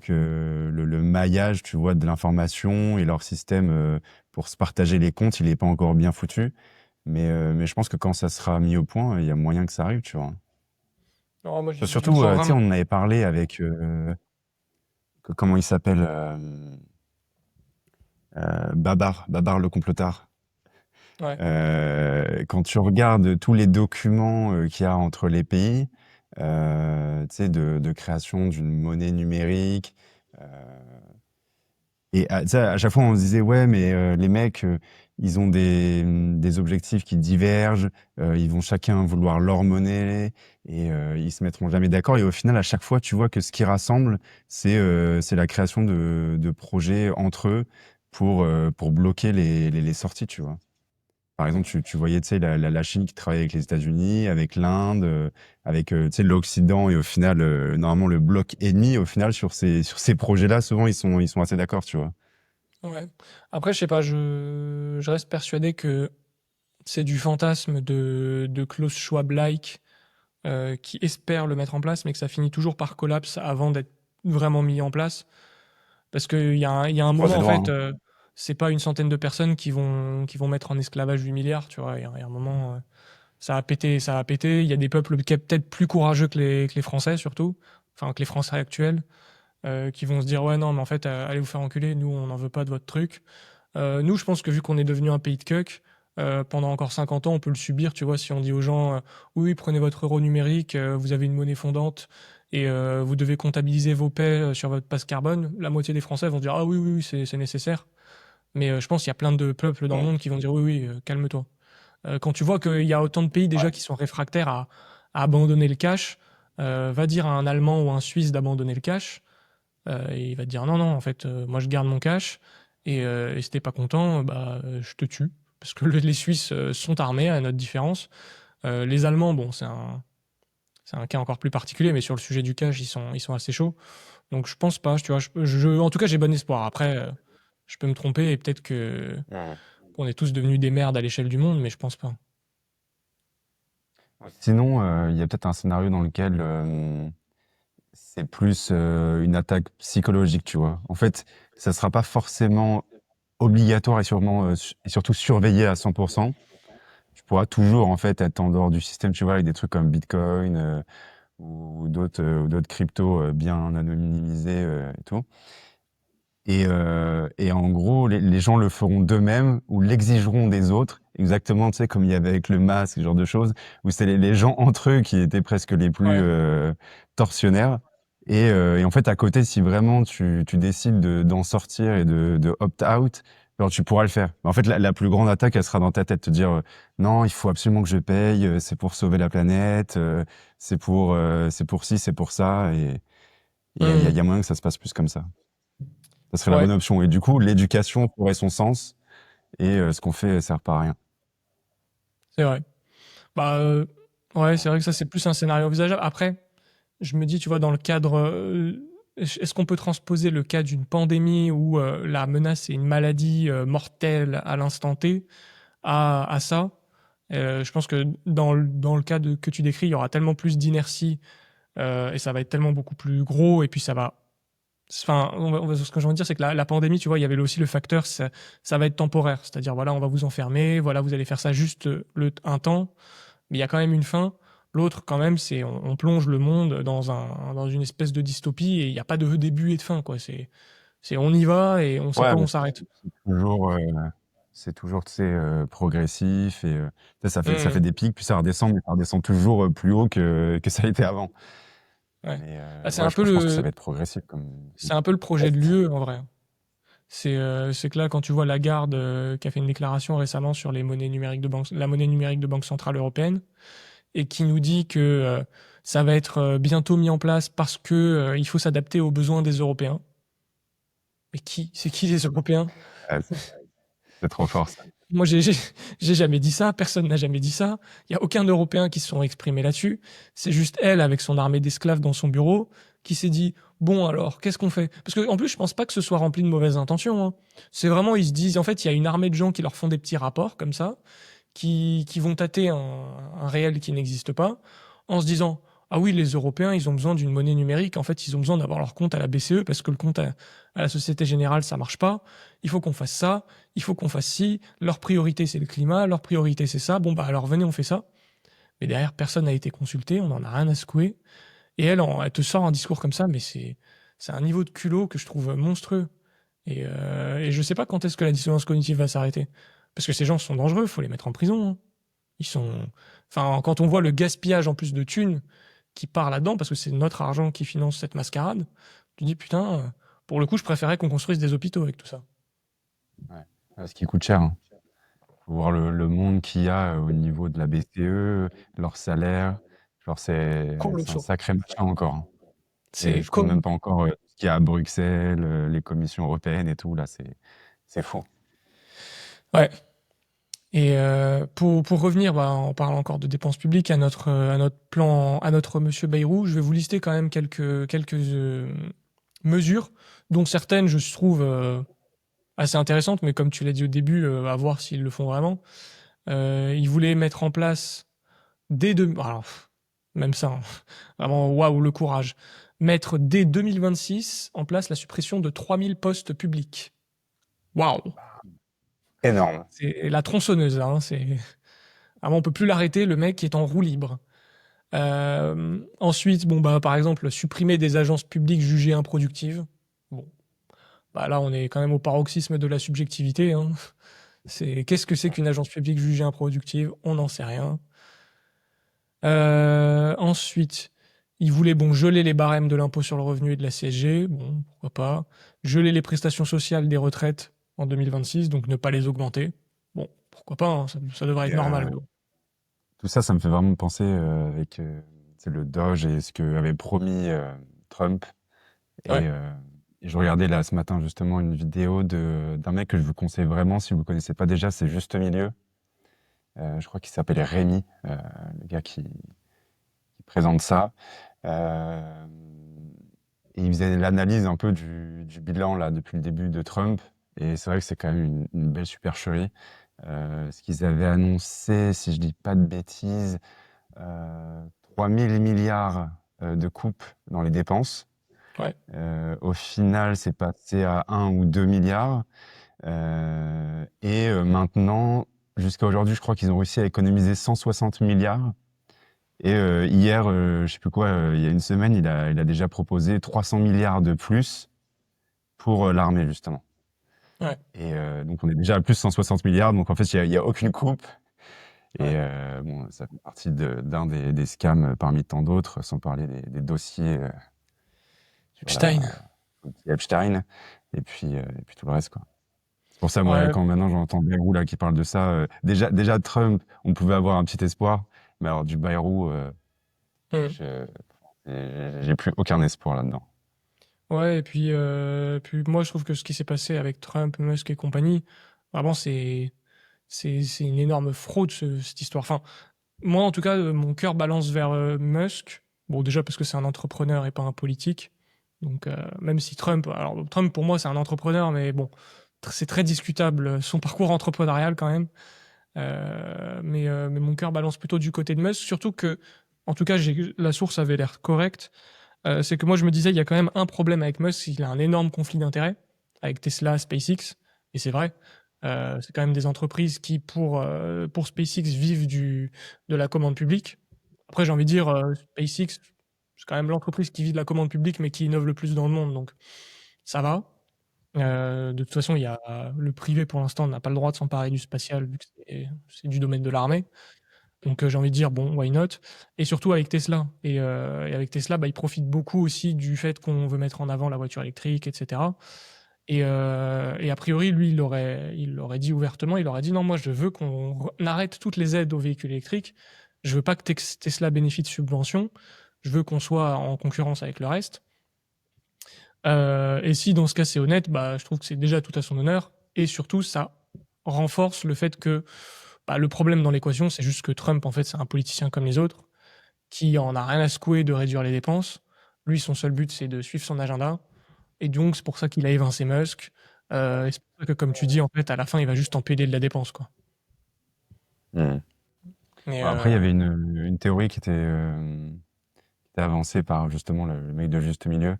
que le maillage, tu vois, de l'information et leur système pour se partager les comptes, il n'est pas encore bien foutu. Mais je pense que quand ça sera mis au point, il y a moyen que ça arrive, tu vois. Non, moi, j'y Surtout, crois tu sais, vraiment. on en avait parlé avec comment il s'appelle Babar le complotard. Ouais. Quand tu regardes tous les documents qu'il y a entre les pays, tu sais, de création d'une monnaie numérique, euh, et tu sais, à chaque fois on se disait ouais, mais les mecs, ils ont des objectifs qui divergent, ils vont chacun vouloir leur monnaie et ils se mettront jamais d'accord. Et au final, à chaque fois, tu vois que ce qui rassemble, c'est la création de projets entre eux pour bloquer les sorties, tu vois. Par exemple, tu voyais, tu sais, la Chine qui travaille avec les États-Unis, avec l'Inde, avec, tu sais, l'Occident et au final, normalement, le bloc ennemi, au final, sur ces projets-là, souvent, ils sont assez d'accord, tu vois. Ouais. Après, je sais pas, je reste persuadé que c'est du fantasme de Klaus Schwab-like qui espère le mettre en place, mais que ça finit toujours par collapse avant d'être vraiment mis en place. Parce qu'il y a un Croise moment, les en doigts, fait, hein. c'est pas une centaine de personnes qui vont mettre en esclavage 8 milliards, tu vois. Il y a un moment, ça a pété, ça a pété. Il y a des peuples qui sont peut-être plus courageux que les Français, surtout, enfin, que les Français actuels, qui vont se dire, ouais, non, mais en fait, allez vous faire enculer, nous, on n'en veut pas de votre truc. Nous, je pense que vu qu'on est devenu un pays de cuck, pendant encore 50 ans, on peut le subir, tu vois, si on dit aux gens, oui, oui, prenez votre euro numérique, vous avez une monnaie fondante, et vous devez comptabiliser vos paies sur votre passe carbone, la moitié des Français vont dire ah oui, oui, oui, c'est nécessaire. Mais je pense qu'il y a plein de peuples dans le monde qui vont dire oui, oui, calme-toi. Quand tu vois qu'il y a autant de pays déjà qui sont réfractaires à abandonner le cash, va dire à un Allemand ou un Suisse d'abandonner le cash, et il va te dire non, non, en fait, moi je garde mon cash, et si t'es pas content, bah, je te tue. Parce que les Suisses sont armés, à notre différence. Les Allemands, bon, c'est un cas encore plus particulier, mais sur le sujet du cash, ils sont assez chauds. Donc je pense pas, tu vois, en tout cas j'ai bon espoir. Après, je peux me tromper et peut-être que Ouais. qu'on est tous devenus des merdes à l'échelle du monde, mais je pense pas. Sinon, il y a peut-être un scénario dans lequel c'est plus une attaque psychologique, tu vois. En fait, ça sera pas forcément obligatoire et sûrement et surtout surveillé à 100%. Tu pourras toujours en fait être en dehors du système, tu vois, avec des trucs comme Bitcoin ou d'autres cryptos bien anonymisés et tout. Et en gros, les gens le feront d'eux-mêmes ou l'exigeront des autres, exactement, tu sais, comme il y avait avec le masque, ce genre de choses, où c'est les gens entre eux qui étaient presque les plus Ouais. tortionnaires. Et en fait, à côté, si vraiment tu décides d'en sortir et de opt-out, alors tu pourras le faire. Mais en fait, la plus grande attaque, elle sera dans ta tête, te dire non, il faut absolument que je paye, c'est pour sauver la planète, c'est pour ci, c'est pour ça. Et il y Hum, a moyen que ça se passe plus comme ça. Ça serait la ouais, bonne option. Et du coup, l'éducation aurait son sens et ce qu'on fait sert pas à rien. c'est vrai. Bah, ouais, c'est vrai que ça, c'est plus un scénario envisageable. Après, je me dis, tu vois, dans le cadre, est-ce qu'on peut transposer le cas d'une pandémie où la menace est une maladie mortelle à l'instant T à ça? Je pense que dans le cas que tu décris, il y aura tellement plus d'inertie et ça va être tellement beaucoup plus gros et puis ça va. Enfin, ce que j'ai envie de dire, c'est que la pandémie, tu vois, il y avait aussi le facteur, ça va être temporaire. C'est-à-dire, voilà, on va vous enfermer, voilà, vous allez faire ça juste un temps, mais il y a quand même une fin. L'autre, quand même, c'est on plonge le monde dans une espèce de dystopie et il n'y a pas de début et de fin, quoi. C'est on y va et on sait Ouais, pas où mais on s'arrête. toujours, c'est toujours, tu sais, progressif et tu sais, ça fait Mmh, des pics, puis ça redescend, mais ça redescend toujours plus haut que ça a été avant. ouais. Mais Bah, ouais, je pense que ça va être progressif comme c'est un peu le projet de test. l'UE, en vrai. C'est que là, quand tu vois Lagarde qui a fait une déclaration récemment sur les monnaies numériques de banque, la monnaie numérique de Banque Centrale Européenne, et qui nous dit que ça va être bientôt mis en place parce que il faut s'adapter aux besoins des Européens. Mais c'est qui les Européens? Ouais, c'est trop fort ça. Moi, j'ai jamais dit ça, personne n'a jamais dit ça. Il y a aucun Européen qui se sont exprimés là-dessus. C'est juste elle, avec son armée d'esclaves dans son bureau, qui s'est dit bon alors, qu'est-ce qu'on fait? Parce que en plus, je pense pas que ce soit rempli de mauvaises intentions, hein. C'est vraiment, ils se disent, en fait, il y a une armée de gens qui leur font des petits rapports comme ça, qui vont tâter un réel qui n'existe pas, en se disant ah oui, les Européens, ils ont besoin d'une monnaie numérique. En fait, ils ont besoin d'avoir leur compte à la BCE parce que le compte à la Société Générale, ça marche pas. Il faut qu'on fasse ça, il faut qu'on fasse ci. Leur priorité, c'est le climat. Leur priorité, c'est ça. Bon, bah alors venez, on fait ça. Mais derrière, personne n'a été consulté. On en a rien à secouer. Et elle, elle te sort un discours comme ça, mais c'est un niveau de culot que je trouve monstrueux. Et je sais pas quand est-ce que la dissonance cognitive va s'arrêter. Parce que ces gens sont dangereux, faut les mettre en prison, hein. Ils sont. Enfin, quand on voit le gaspillage en plus de thunes qui part là-dedans, parce que c'est notre argent qui finance cette mascarade, tu dis putain, pour le coup, je préférais qu'on construise des hôpitaux avec tout ça. Ouais, ce qui coûte cher, hein. Faut voir le monde qu'il y a au niveau de la BCE, leur salaire. Genre, c'est un Colossaux. sacré machin encore, hein. Et C'est je compte comme. même pas encore ce qu'il y a à Bruxelles, les commissions européennes et tout, là, c'est fou. Ouais. Et pour revenir, bah, en parlant encore de dépenses publiques, à notre plan, à notre monsieur Bayrou, je vais vous lister quand même quelques mesures, dont certaines je trouve assez intéressantes, mais comme tu l'as dit au début, à voir s'ils le font vraiment. Ils voulaient mettre en place dès deux, alors, même ça, hein, vraiment, waouh, le courage. Mettre dès 2026 en place la suppression de 3000 postes publics. Waouh! Énorme. C'est la tronçonneuse, là, hein, c'est. Vraiment, on peut plus l'arrêter, le mec est en roue libre. Ensuite, bon, bah, par exemple, supprimer des agences publiques jugées improductives. Bon, bah là, on est quand même au paroxysme de la subjectivité, hein. Qu'est-ce que c'est qu'une agence publique jugée improductive? On n'en sait rien. Ensuite, Il voulait geler les barèmes de l'impôt sur le revenu et de la CSG, bon, pourquoi pas. Geler les prestations sociales des retraites en 2026, donc ne pas les augmenter. Bon, pourquoi pas, hein, ça devrait être Et, normal. Mais bon. tout ça, ça me fait vraiment penser avec c'est le Doge et ce que avait promis Trump. Ouais. Et je regardais là ce matin justement une vidéo d'un mec que je vous conseille vraiment si vous le connaissez pas déjà, c'est Juste Milieu. Je crois qu'il s'appelle Rémi, le gars qui présente ça. Euh, et il faisait l'analyse un peu du bilan là depuis le début de Trump. Et c'est vrai que c'est quand même une belle supercherie. Ce qu'ils avaient annoncé, si je dis pas de bêtises, 3000 milliards de coupes dans les dépenses. Ouais. Au final, c'est passé à 1 ou 2 milliards. Maintenant, jusqu'à aujourd'hui, je crois qu'ils ont réussi à économiser 160 milliards. Et hier, je sais plus quoi, il y a une semaine, il a déjà proposé 300 milliards de plus pour l'armée, justement. Ouais. Et donc, on est déjà à plus 160 milliards. Donc, en fait, il y a aucune coupe. Et Ouais. bon, ça fait partie d'un des scams parmi tant d'autres, sans parler des dossiers sur Epstein. Epstein. Et puis tout le reste, quoi. C'est pour ça, moi, Ouais. quand maintenant j'entends Bayrou là qui parle de ça, déjà Trump, on pouvait avoir un petit espoir, mais alors du Bayrou, Hmm. j'ai plus aucun espoir là-dedans. Ouais, et puis moi, je trouve que ce qui s'est passé avec Trump, Musk et compagnie, vraiment, c'est une énorme fraude, cette histoire. Enfin, moi, en tout cas, mon cœur balance vers Musk. Bon, déjà parce que c'est un entrepreneur et pas un politique. Donc, même si Trump, alors Trump pour moi, c'est un entrepreneur, mais bon, c'est très discutable son parcours entrepreneurial quand même. Mais mon cœur balance plutôt du côté de Musk, surtout que, en tout cas, la source avait l'air correcte. C'est que moi, je me disais, il y a quand même un problème avec Musk, il a un énorme conflit d'intérêts avec Tesla, SpaceX, et c'est vrai. C'est quand même des entreprises qui, pour SpaceX, vivent de la commande publique. Après, j'ai envie de dire, SpaceX, c'est quand même l'entreprise qui vit de la commande publique, mais qui innove le plus dans le monde, donc ça va. De toute façon, le privé, pour l'instant, n'a pas le droit de s'emparer du spatial, vu que c'est du domaine de l'armée. Donc j'ai envie de dire, bon, why not? Et surtout avec Tesla. Et avec Tesla, bah, ils profitent beaucoup aussi du fait qu'on veut mettre en avant la voiture électrique, etc. Et a priori, lui, il l'aurait dit ouvertement, il aurait dit, non, moi, je veux qu'on arrête toutes les aides aux véhicules électriques. Je veux pas que Tesla bénéficie de subventions. Je veux qu'on soit en concurrence avec le reste. Et si dans ce cas c'est honnête, bah, je trouve que c'est déjà tout à son honneur. Et surtout, ça renforce le fait que bah, le problème dans l'équation, c'est juste que Trump, en fait, c'est un politicien comme les autres, qui en a rien à secouer de réduire les dépenses. Lui, son seul but, c'est de suivre son agenda. Et donc, c'est pour ça qu'il a évincé Musk. Et c'est pour ça que, comme tu dis, en fait, à la fin, il va juste empiler de la dépense, quoi. Mmh. Mais Bon, après, il y avait une théorie qui était avancée par justement le mec de Juste Milieu,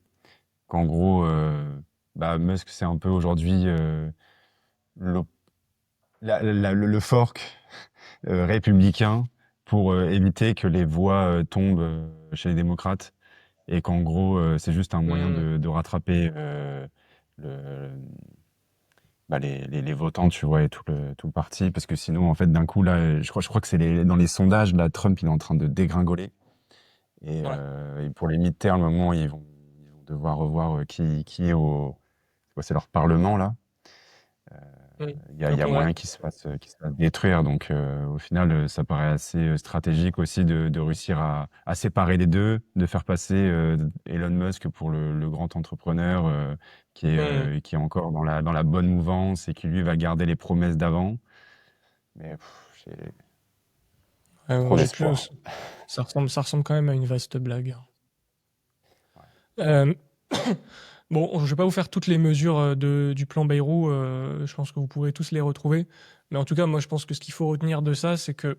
qu'en gros, bah, Musk, c'est un peu aujourd'hui l'op- le fork républicain pour éviter que les voix tombent chez les démocrates et qu'en gros, c'est juste un moyen de rattraper le, les votants, tu vois, et tout le parti, parce que sinon, en fait, d'un coup, là, je crois que dans les sondages, là, Trump, il est en train de dégringoler. ouais. Et pour les midterms, à un moment, ils vont devoir revoir qui est c'est leur parlement, là. Il y a Donc, ouais. moyen qu'il se fasse détruire. Donc, au final, ça paraît assez stratégique aussi de réussir à séparer les deux, de faire passer Elon Musk pour le grand entrepreneur qui est encore dans la bonne mouvance et qui, lui, va garder les promesses d'avant. Mais j'ai trop J'ai plus. d'espoir. Ça ressemble quand même à une vaste blague. Euh, Bon, je vais pas vous faire toutes les mesures du plan Bayrou. Je pense que vous pourrez tous les retrouver. Mais en tout cas, moi, je pense que ce qu'il faut retenir de ça, c'est que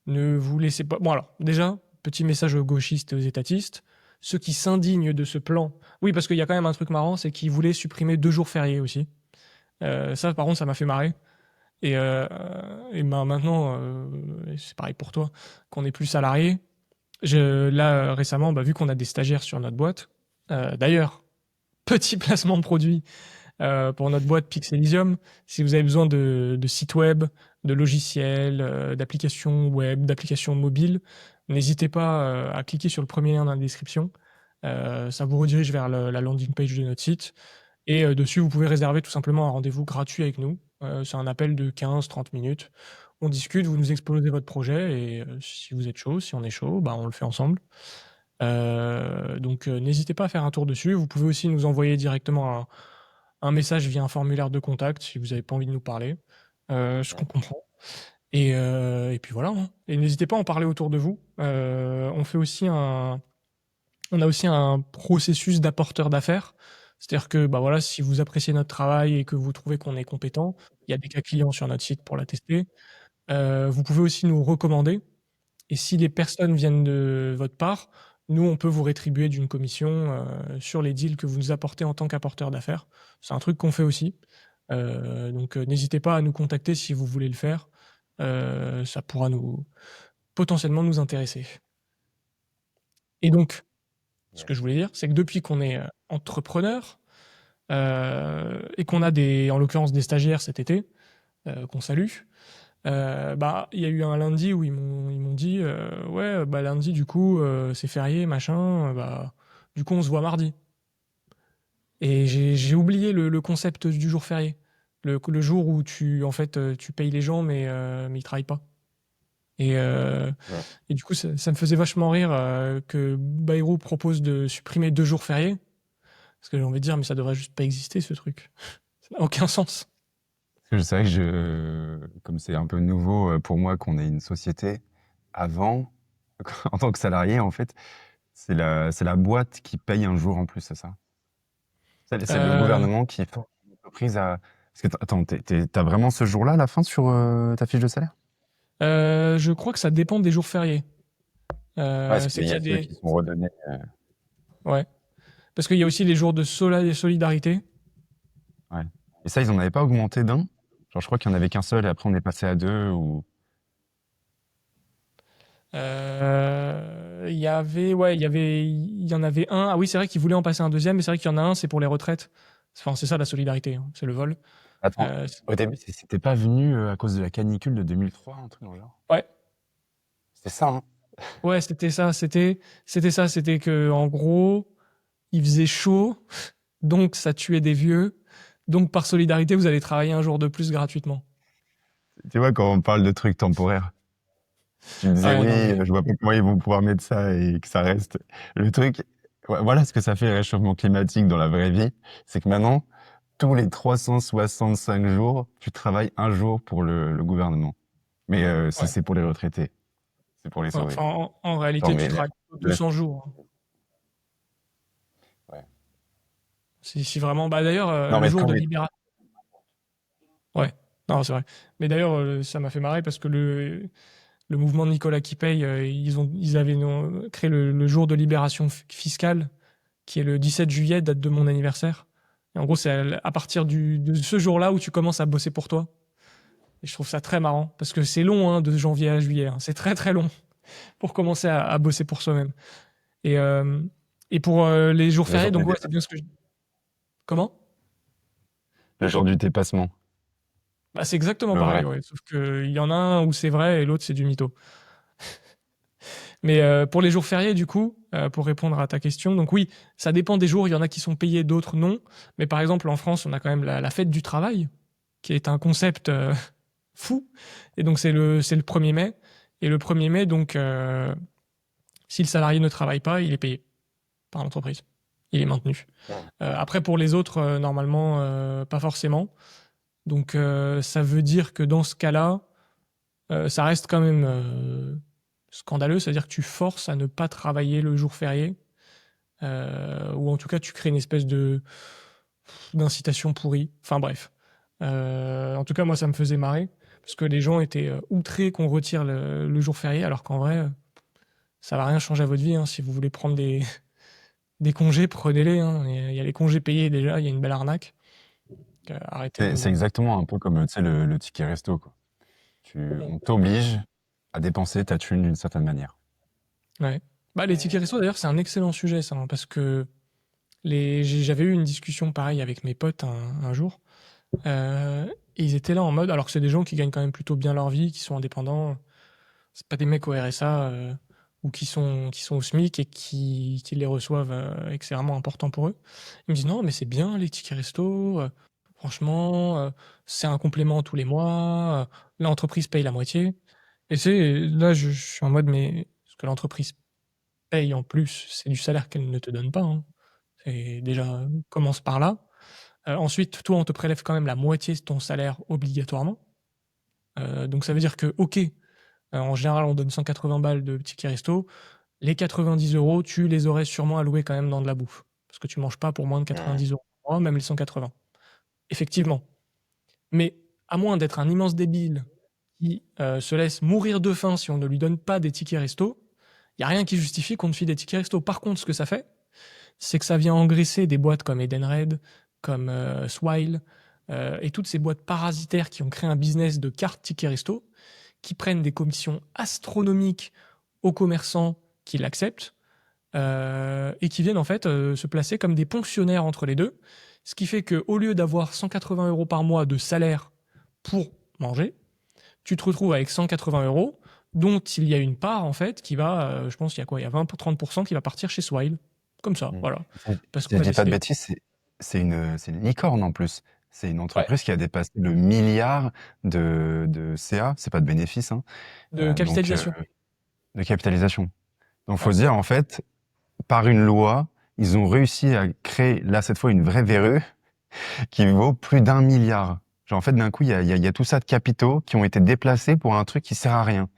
ne vous laissez pas. Bon, alors, déjà, petit message aux gauchistes et aux étatistes. Ceux qui s'indignent de ce plan. Oui, parce qu'il y a quand même un truc marrant, c'est qu'ils voulaient supprimer 2 jours fériés aussi. Ça, par contre, ça m'a fait marrer. Et ben maintenant, c'est pareil pour toi, qu'on est plus salarié. Là, récemment, bah, vu qu'on a des stagiaires sur notre boîte, d'ailleurs, petit placement de produit pour notre boîte Pixelysium. Si vous avez besoin de sites web, de logiciels, d'applications web, d'applications mobiles, n'hésitez pas à cliquer sur le premier lien dans la description. Ça vous redirige vers la landing page de notre site. Et dessus, vous pouvez réserver tout simplement un rendez-vous gratuit avec nous. C'est un appel de 15-30 minutes. On discute, vous nous exposez votre projet et si vous êtes chaud, si on est chaud, bah, on le fait ensemble. Donc n'hésitez pas à faire un tour dessus. Vous pouvez aussi nous envoyer directement un message via un formulaire de contact si vous n'avez pas envie de nous parler, ce qu'on comprend. Et puis voilà, hein. Et n'hésitez pas à en parler autour de vous. On a aussi un processus d'apporteur d'affaires. C'est-à-dire que bah voilà, si vous appréciez notre travail et que vous trouvez qu'on est compétent, il y a des cas clients sur notre site pour l'attester. Vous pouvez aussi nous recommander. Et si les personnes viennent de votre part, nous, on peut vous rétribuer d'une commission sur les deals que vous nous apportez en tant qu'apporteur d'affaires. C'est un truc qu'on fait aussi. Donc n'hésitez pas à nous contacter si vous voulez le faire. Ça pourra potentiellement nous intéresser. Et donc, ce que je voulais dire, c'est que depuis qu'on est entrepreneur et qu'on a en l'occurrence des stagiaires cet été, qu'on salue, bah il y a eu un lundi où ils m'ont dit ouais bah lundi du coup c'est férié machin, bah du coup on se voit mardi. Et j'ai oublié le concept du jour férié, le jour où en fait tu payes les gens mais ils travaillent pas. Et, et du coup ça me faisait vachement rire que Bayrou propose de supprimer 2 jours fériés, parce que j'ai envie de dire mais ça devrait juste pas exister ce truc. Ça n'a aucun sens. C'est vrai que comme c'est un peu nouveau pour moi qu'on ait une société, avant, en tant que salarié, en fait, c'est la boîte qui paye un jour en plus, c'est ça? C'est le Euh, gouvernement qui force l'entreprise à. Parce que attends, t'as vraiment ce jour-là à la fin sur ta fiche de salaire? je crois que ça dépend des jours fériés. Ouais, c'est C'est qu'il qu'il y y a a ceux qui sont redonnés. ouais. Parce qu'il y a aussi les jours de solidarité. Ouais. Et ça, ils en avaient pas augmenté d'un? Genre, je crois qu'il y en avait qu'un seul et après on est passé à deux ou. Il y en avait un. Ah oui, c'est vrai qu'ils voulaient en passer un deuxième, mais c'est vrai qu'il y en a un, c'est pour les retraites. Enfin, c'est ça la solidarité, hein, c'est le vol. Attends, Euh, au début, c'était pas venu à cause de la canicule de 2003, un truc dans le genre? ouais, C'était ça, hein? ouais, c'était ça. C'était ça. C'était que, en gros, il faisait chaud, donc ça tuait des vieux. Donc, par solidarité, vous allez travailler un jour de plus gratuitement. Tu vois, quand on parle de trucs temporaires, tu me disais, Ouais, oui, non, mais. je vois pas comment ils vont pouvoir mettre ça et que ça reste. Le truc, voilà ce que ça fait le réchauffement climatique dans la vraie vie, c'est que maintenant, tous les 365 jours, tu travailles un jour pour le gouvernement. Mais Ouais. c'est pour les retraités, c'est pour les Ouais, sauver. enfin, en Attends, réalité, tu mais travailles laisse- 200 jours, hein. ouais. Si vraiment. Bah, d'ailleurs, Non, le mais jour quand de même. libération. Ouais, non, c'est vrai. Mais d'ailleurs, ça m'a fait marrer parce que le mouvement de Nicolas qui paye, ils avaient créé le jour de libération fiscale, qui est le 17 juillet, date de mon anniversaire. Et en gros, c'est à partir de ce jour-là où tu commences à bosser pour toi. Et je trouve ça très marrant parce que c'est long, hein, de janvier à juillet, hein. C'est très très long pour commencer à bosser pour soi-même. Et, euh, et pour les jours Le fériés, jour du donc ouais, c'est bien dépassement. ce que je. Comment? Le jour du dépassement. Bah, c'est exactement Le pareil, vrai. ouais. Sauf qu'il y en a un où c'est vrai et l'autre c'est du mytho. Mais pour les jours fériés, du coup, pour répondre à ta question, donc oui, ça dépend des jours. Il y en a qui sont payés, d'autres non. Mais par exemple, en France, on a quand même la fête du travail, qui est un concept fou. Et donc c'est le 1er mai. Et le 1er mai, donc, si le salarié ne travaille pas, il est payé par l'entreprise. Il est maintenu. Après, pour les autres, normalement, pas forcément. Donc ça veut dire que dans ce cas-là, ça reste quand même scandaleux, c'est-à-dire que tu forces à ne pas travailler le jour férié, ou en tout cas tu crées une espèce d'incitation pourrie. Enfin bref. En tout cas, moi ça me faisait marrer, parce que les gens étaient outrés qu'on retire le jour férié, alors qu'en vrai, ça va rien changer à votre vie, hein. Si vous voulez prendre des congés, prenez-les, hein. Il y a les congés payés déjà, il y a une belle arnaque. Arrêtez de C'est nous. exactement un peu comme, tu sais, le ticket resto, quoi. On t'oblige à dépenser ta thune d'une certaine manière. Ouais. Bah, les tickets resto, d'ailleurs, c'est un excellent sujet, ça, hein, parce que j'avais eu une discussion pareille avec mes potes un jour, et ils étaient là en mode, alors que c'est des gens qui gagnent quand même plutôt bien leur vie, qui sont indépendants, c'est pas des mecs au RSA, ou qui sont au SMIC et qui les reçoivent et que c'est vraiment important pour eux. Ils me disent non, mais c'est bien les tickets resto, franchement, c'est un complément tous les mois, l'entreprise paye la moitié. Et là, je suis en mode, mais ce que l'entreprise paye en plus, c'est du salaire qu'elle ne te donne pas. Hein. Et déjà, commence par là. Ensuite, toi, on te prélève quand même la moitié de ton salaire obligatoirement. Donc ça veut dire que, ok, en général, on donne 180 balles de tickets resto. Les 90 euros, tu les aurais sûrement alloués quand même dans de la bouffe. Parce que tu manges pas pour moins de 90 euros par mois, même les 180. Effectivement. Mais à moins d'être un immense débile qui se laisse mourir de faim si on ne lui donne pas des tickets resto, il n'y a rien qui justifie qu'on te file des tickets resto. Par contre, ce que ça fait, c'est que ça vient engraisser des boîtes comme Edenred, comme Swile, et toutes ces boîtes parasitaires qui ont créé un business de cartes tickets resto, qui prennent des commissions astronomiques aux commerçants qui l'acceptent, et qui viennent en fait se placer comme des ponctionnaires entre les deux, ce qui fait qu'au lieu d'avoir 180 euros par mois de salaire pour manger, tu te retrouves avec 180 euros, dont il y a une part en fait qui va, je pense qu'il y a quoi, il y a 20-30% qui va partir chez Swile, comme ça, voilà. Parce Si qu'on je a dis pas de décidé. bêtises, c'est une licorne en plus. C'est une Ouais. entreprise qui a dépassé le milliard de CA, c'est pas de bénéfices, hein, De donc capitalisation. de capitalisation. Donc faut Ouais. se dire en fait, par une loi, ils ont réussi à créer là cette fois une vraie verrue qui vaut plus d'1 milliard. Genre en fait d'un coup il y a tout ça de capitaux qui ont été déplacés pour un truc qui sert à rien.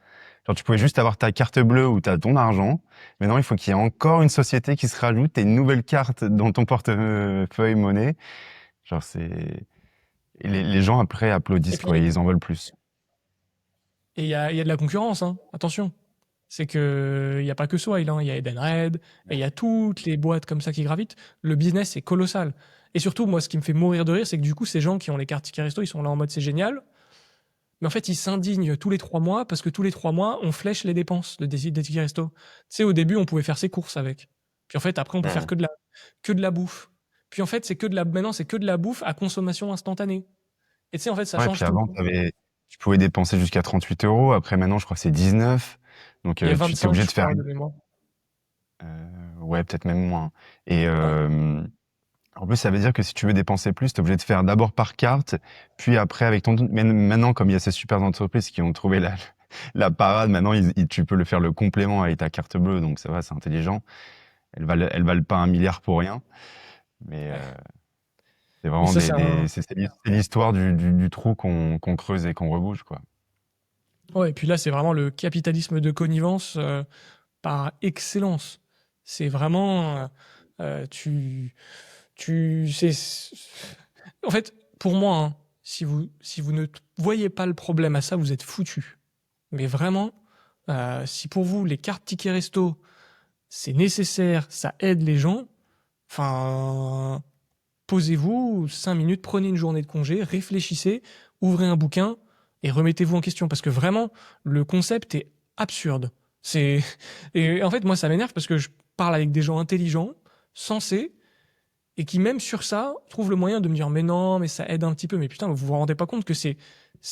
Genre tu pouvais juste avoir ta carte bleue où tu as ton argent. Maintenant, il faut qu'il y ait encore une société qui se rajoute et une nouvelle carte dans ton portefeuille monnaie. Genre c'est les gens après Et applaudissent puis, quoi, ils en veulent plus. il y a de la concurrence, hein. Attention. C'est que il y a pas que Swile, hein. Il y a Edenred, et il y a toutes les boîtes comme ça qui gravitent. Le business est colossal. Et surtout, moi, ce qui me fait mourir de rire, c'est que du coup, ces gens qui ont les cartes tickets resto, ils sont là en mode c'est génial. Mais en fait, ils s'indignent tous les 3 mois parce que tous les 3 mois, on flèche les dépenses des tickets resto. Tu sais, au début, on pouvait faire ses courses avec. Puis en fait, après, on peut faire que de la bouffe. Puis en fait, maintenant, c'est que de la bouffe à consommation instantanée. Et tu sais, en fait, ça Ouais, change puis tout. avant, tu pouvais dépenser jusqu'à 38 euros. Après, maintenant, je crois que c'est 19. Donc, Il y a tu t'es 25, obligé je de faire crois, de mémoire. ouais, peut-être même moins. Et Ouais. en plus, ça veut dire que si tu veux dépenser plus, t'es obligé de faire d'abord par carte, puis après avec ton. Mais maintenant, comme il y a ces super entreprises qui ont trouvé la parade, maintenant, tu peux le faire le complément avec ta carte bleue. Donc, ça va, c'est intelligent. Elles valent pas 1 milliard pour rien. Mais Ouais. c'est Mais vraiment ça, c'est un. c'est l'histoire du trou qu'on creuse et qu'on rebouche, quoi. Ouais, et puis là, c'est vraiment le capitalisme de connivence par excellence. C'est vraiment. C'est. En fait, pour moi, hein, si vous ne voyez pas le problème à ça, vous êtes foutu. Mais vraiment, si pour vous, les cartes tickets resto, c'est nécessaire, ça aide les gens, enfin, posez-vous 5 minutes, prenez une journée de congé, réfléchissez, ouvrez un bouquin et remettez-vous en question. Parce que vraiment, le concept est absurde. C'est... Et en fait, moi, ça m'énerve parce que je parle avec des gens intelligents, sensés, et qui, même sur ça, trouvent le moyen de me dire mais non, mais ça aide un petit peu. Mais putain, vous vous rendez pas compte que c'est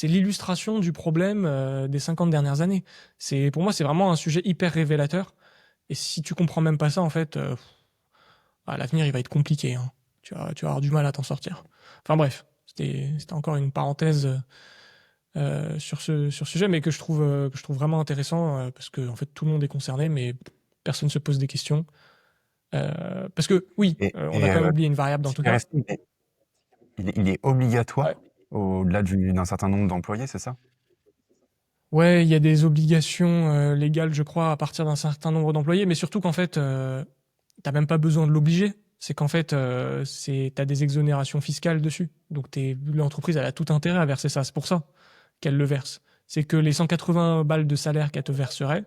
l'illustration du problème des 50 dernières années. Pour moi, c'est vraiment un sujet hyper révélateur. Et si tu comprends même pas ça, en fait, l'avenir, il va être compliqué. Hein. Tu vas avoir du mal à t'en sortir. Enfin bref, c'était encore une parenthèse sur ce sujet, mais que je trouve vraiment intéressant, parce que en fait, tout le monde est concerné, mais personne ne se pose des questions. Parce que oui, Et, on a et quand même oublié une variable dans tout Ticket ça. Resto, il est Ouais. obligatoire au-delà d'un certain nombre d'employés, c'est ça? Ouais, il y a des obligations légales, je crois, à partir d'un certain nombre d'employés, mais surtout qu'en fait, t'as même pas besoin de l'obliger. C'est qu'en fait, t'as des exonérations fiscales dessus. Donc l'entreprise, elle a tout intérêt à verser ça. C'est pour ça qu'elle le verse. C'est que les 180 balles de salaire qu'elle te verserait,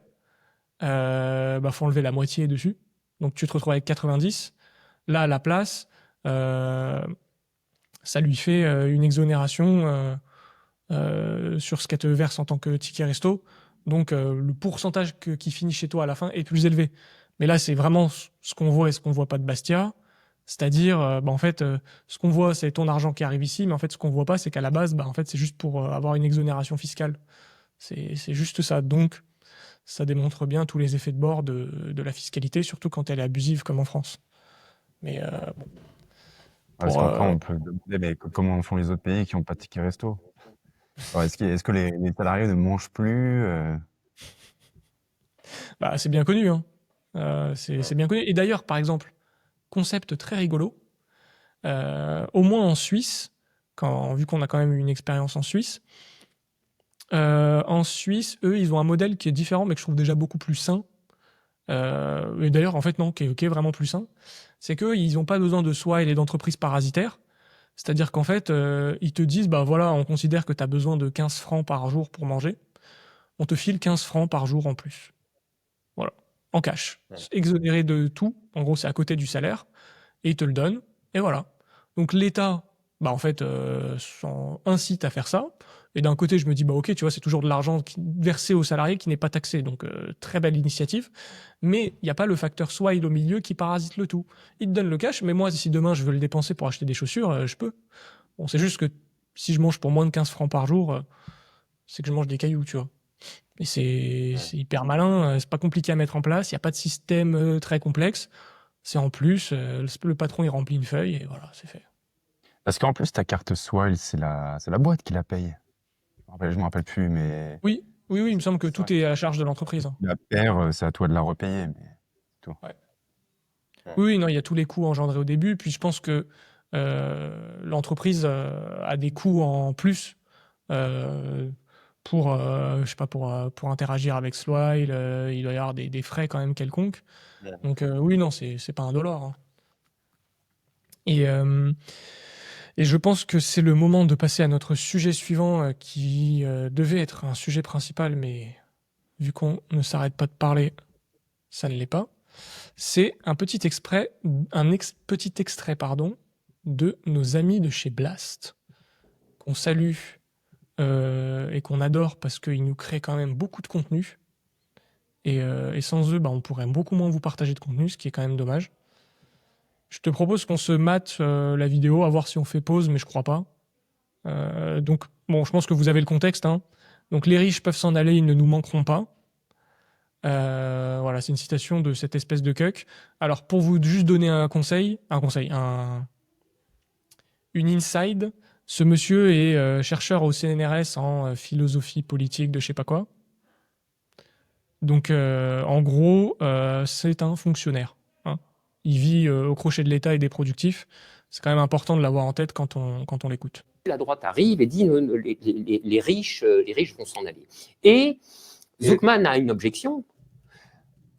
faut enlever la moitié dessus. Donc tu te retrouves avec 90. Là, à la place, euh, ça lui fait une exonération sur ce qu'elle te verse en tant que ticket resto. Donc le pourcentage qui finit chez toi à la fin est plus élevé. Mais là, c'est vraiment ce qu'on voit et ce qu'on voit pas de Bastia. C'est-à-dire, en fait, ce qu'on voit, c'est ton argent qui arrive ici, mais en fait, ce qu'on voit pas, c'est qu'à la base, en fait, c'est juste pour avoir une exonération fiscale. C'est juste ça. Donc, ça démontre bien tous les effets de bord de la fiscalité, surtout quand elle est abusive comme en France. Mais bon, Parce pour, qu'après, on peut se demander, mais comment font les autres pays qui n'ont pas de ticket resto? Alors, est-ce que les salariés ne mangent plus? bah, c'est bien connu, hein. C'est bien connu. Et d'ailleurs, par exemple, concept très rigolo, au moins en Suisse, vu qu'on a quand même eu une expérience en Suisse, eux, ils ont un modèle qui est différent, mais que je trouve déjà beaucoup plus sain. Et d'ailleurs, en fait, non, qui est vraiment plus sain. C'est qu'ils n'ont pas besoin de swile et d'entreprises parasitaires. C'est-à-dire qu'en fait, ils te disent, bah voilà, on considère que tu as besoin de 15 francs par jour pour manger. On te file 15 francs par jour en plus. Voilà. En cash. Ouais. Exonéré de tout. En gros, c'est à côté du salaire. Et ils te le donnent. Et voilà. Donc l'État, bah en fait, incite à faire ça. Et d'un côté, je me dis, bah ok, tu vois, c'est toujours de l'argent versé aux salariés qui n'est pas taxé. Donc très belle initiative. Mais il n'y a pas le facteur swile au milieu qui parasite le tout. Ils te donnent le cash, mais moi, si demain je veux le dépenser pour acheter des chaussures, je peux. Bon, c'est juste que si je mange pour moins de 15 francs par jour, c'est que je mange des cailloux, tu vois. Et c'est hyper malin, c'est pas compliqué à mettre en place, il n'y a pas de système très complexe. C'est en plus, le patron il remplit une feuille et voilà, c'est fait. Parce qu'en plus, ta carte Swile, c'est la boîte qui la paye. Je me rappelle plus, mais Oui, oui, oui, il me semble que c'est vrai. tout est à la charge de l'entreprise, hein. Tu la perds, c'est à toi de la repayer, mais c'est tout. Ouais. Ouais. Oui, oui, non, il y a tous les coûts engendrés au début, puis je pense que l'entreprise a des coûts en plus euh, pour, je sais pas, pour interagir avec Swile, il doit y avoir des frais quand même quelconques. Ouais. Donc oui, non, c'est pas un dollar, hein. Et, euh, Et je pense que c'est le moment de passer à notre sujet suivant qui devait être un sujet principal, mais vu qu'on ne s'arrête pas de parler, ça ne l'est pas. C'est un petit extrait, pardon, de nos amis de chez Blast, qu'on salue et qu'on adore parce qu'ils nous créent quand même beaucoup de contenu. Et sans eux, bah, on pourrait beaucoup moins vous partager de contenu, ce qui est quand même dommage. Je te propose qu'on se mate la vidéo, à voir si on fait pause, mais je crois pas. Donc, bon, je pense que vous avez le contexte, hein. Donc, les riches peuvent s'en aller, ils ne nous manqueront pas. Voilà, c'est une citation de cette espèce de cuck. Alors, pour vous juste donner une inside, ce monsieur est chercheur au CNRS en philosophie politique de je sais pas quoi. Donc, en gros, c'est un fonctionnaire, hein. Il vit au crochet de l'État et des productifs. C'est quand même important de l'avoir en tête quand on l'écoute. La droite arrive et dit les riches vont s'en aller. Et Zuckman a une objection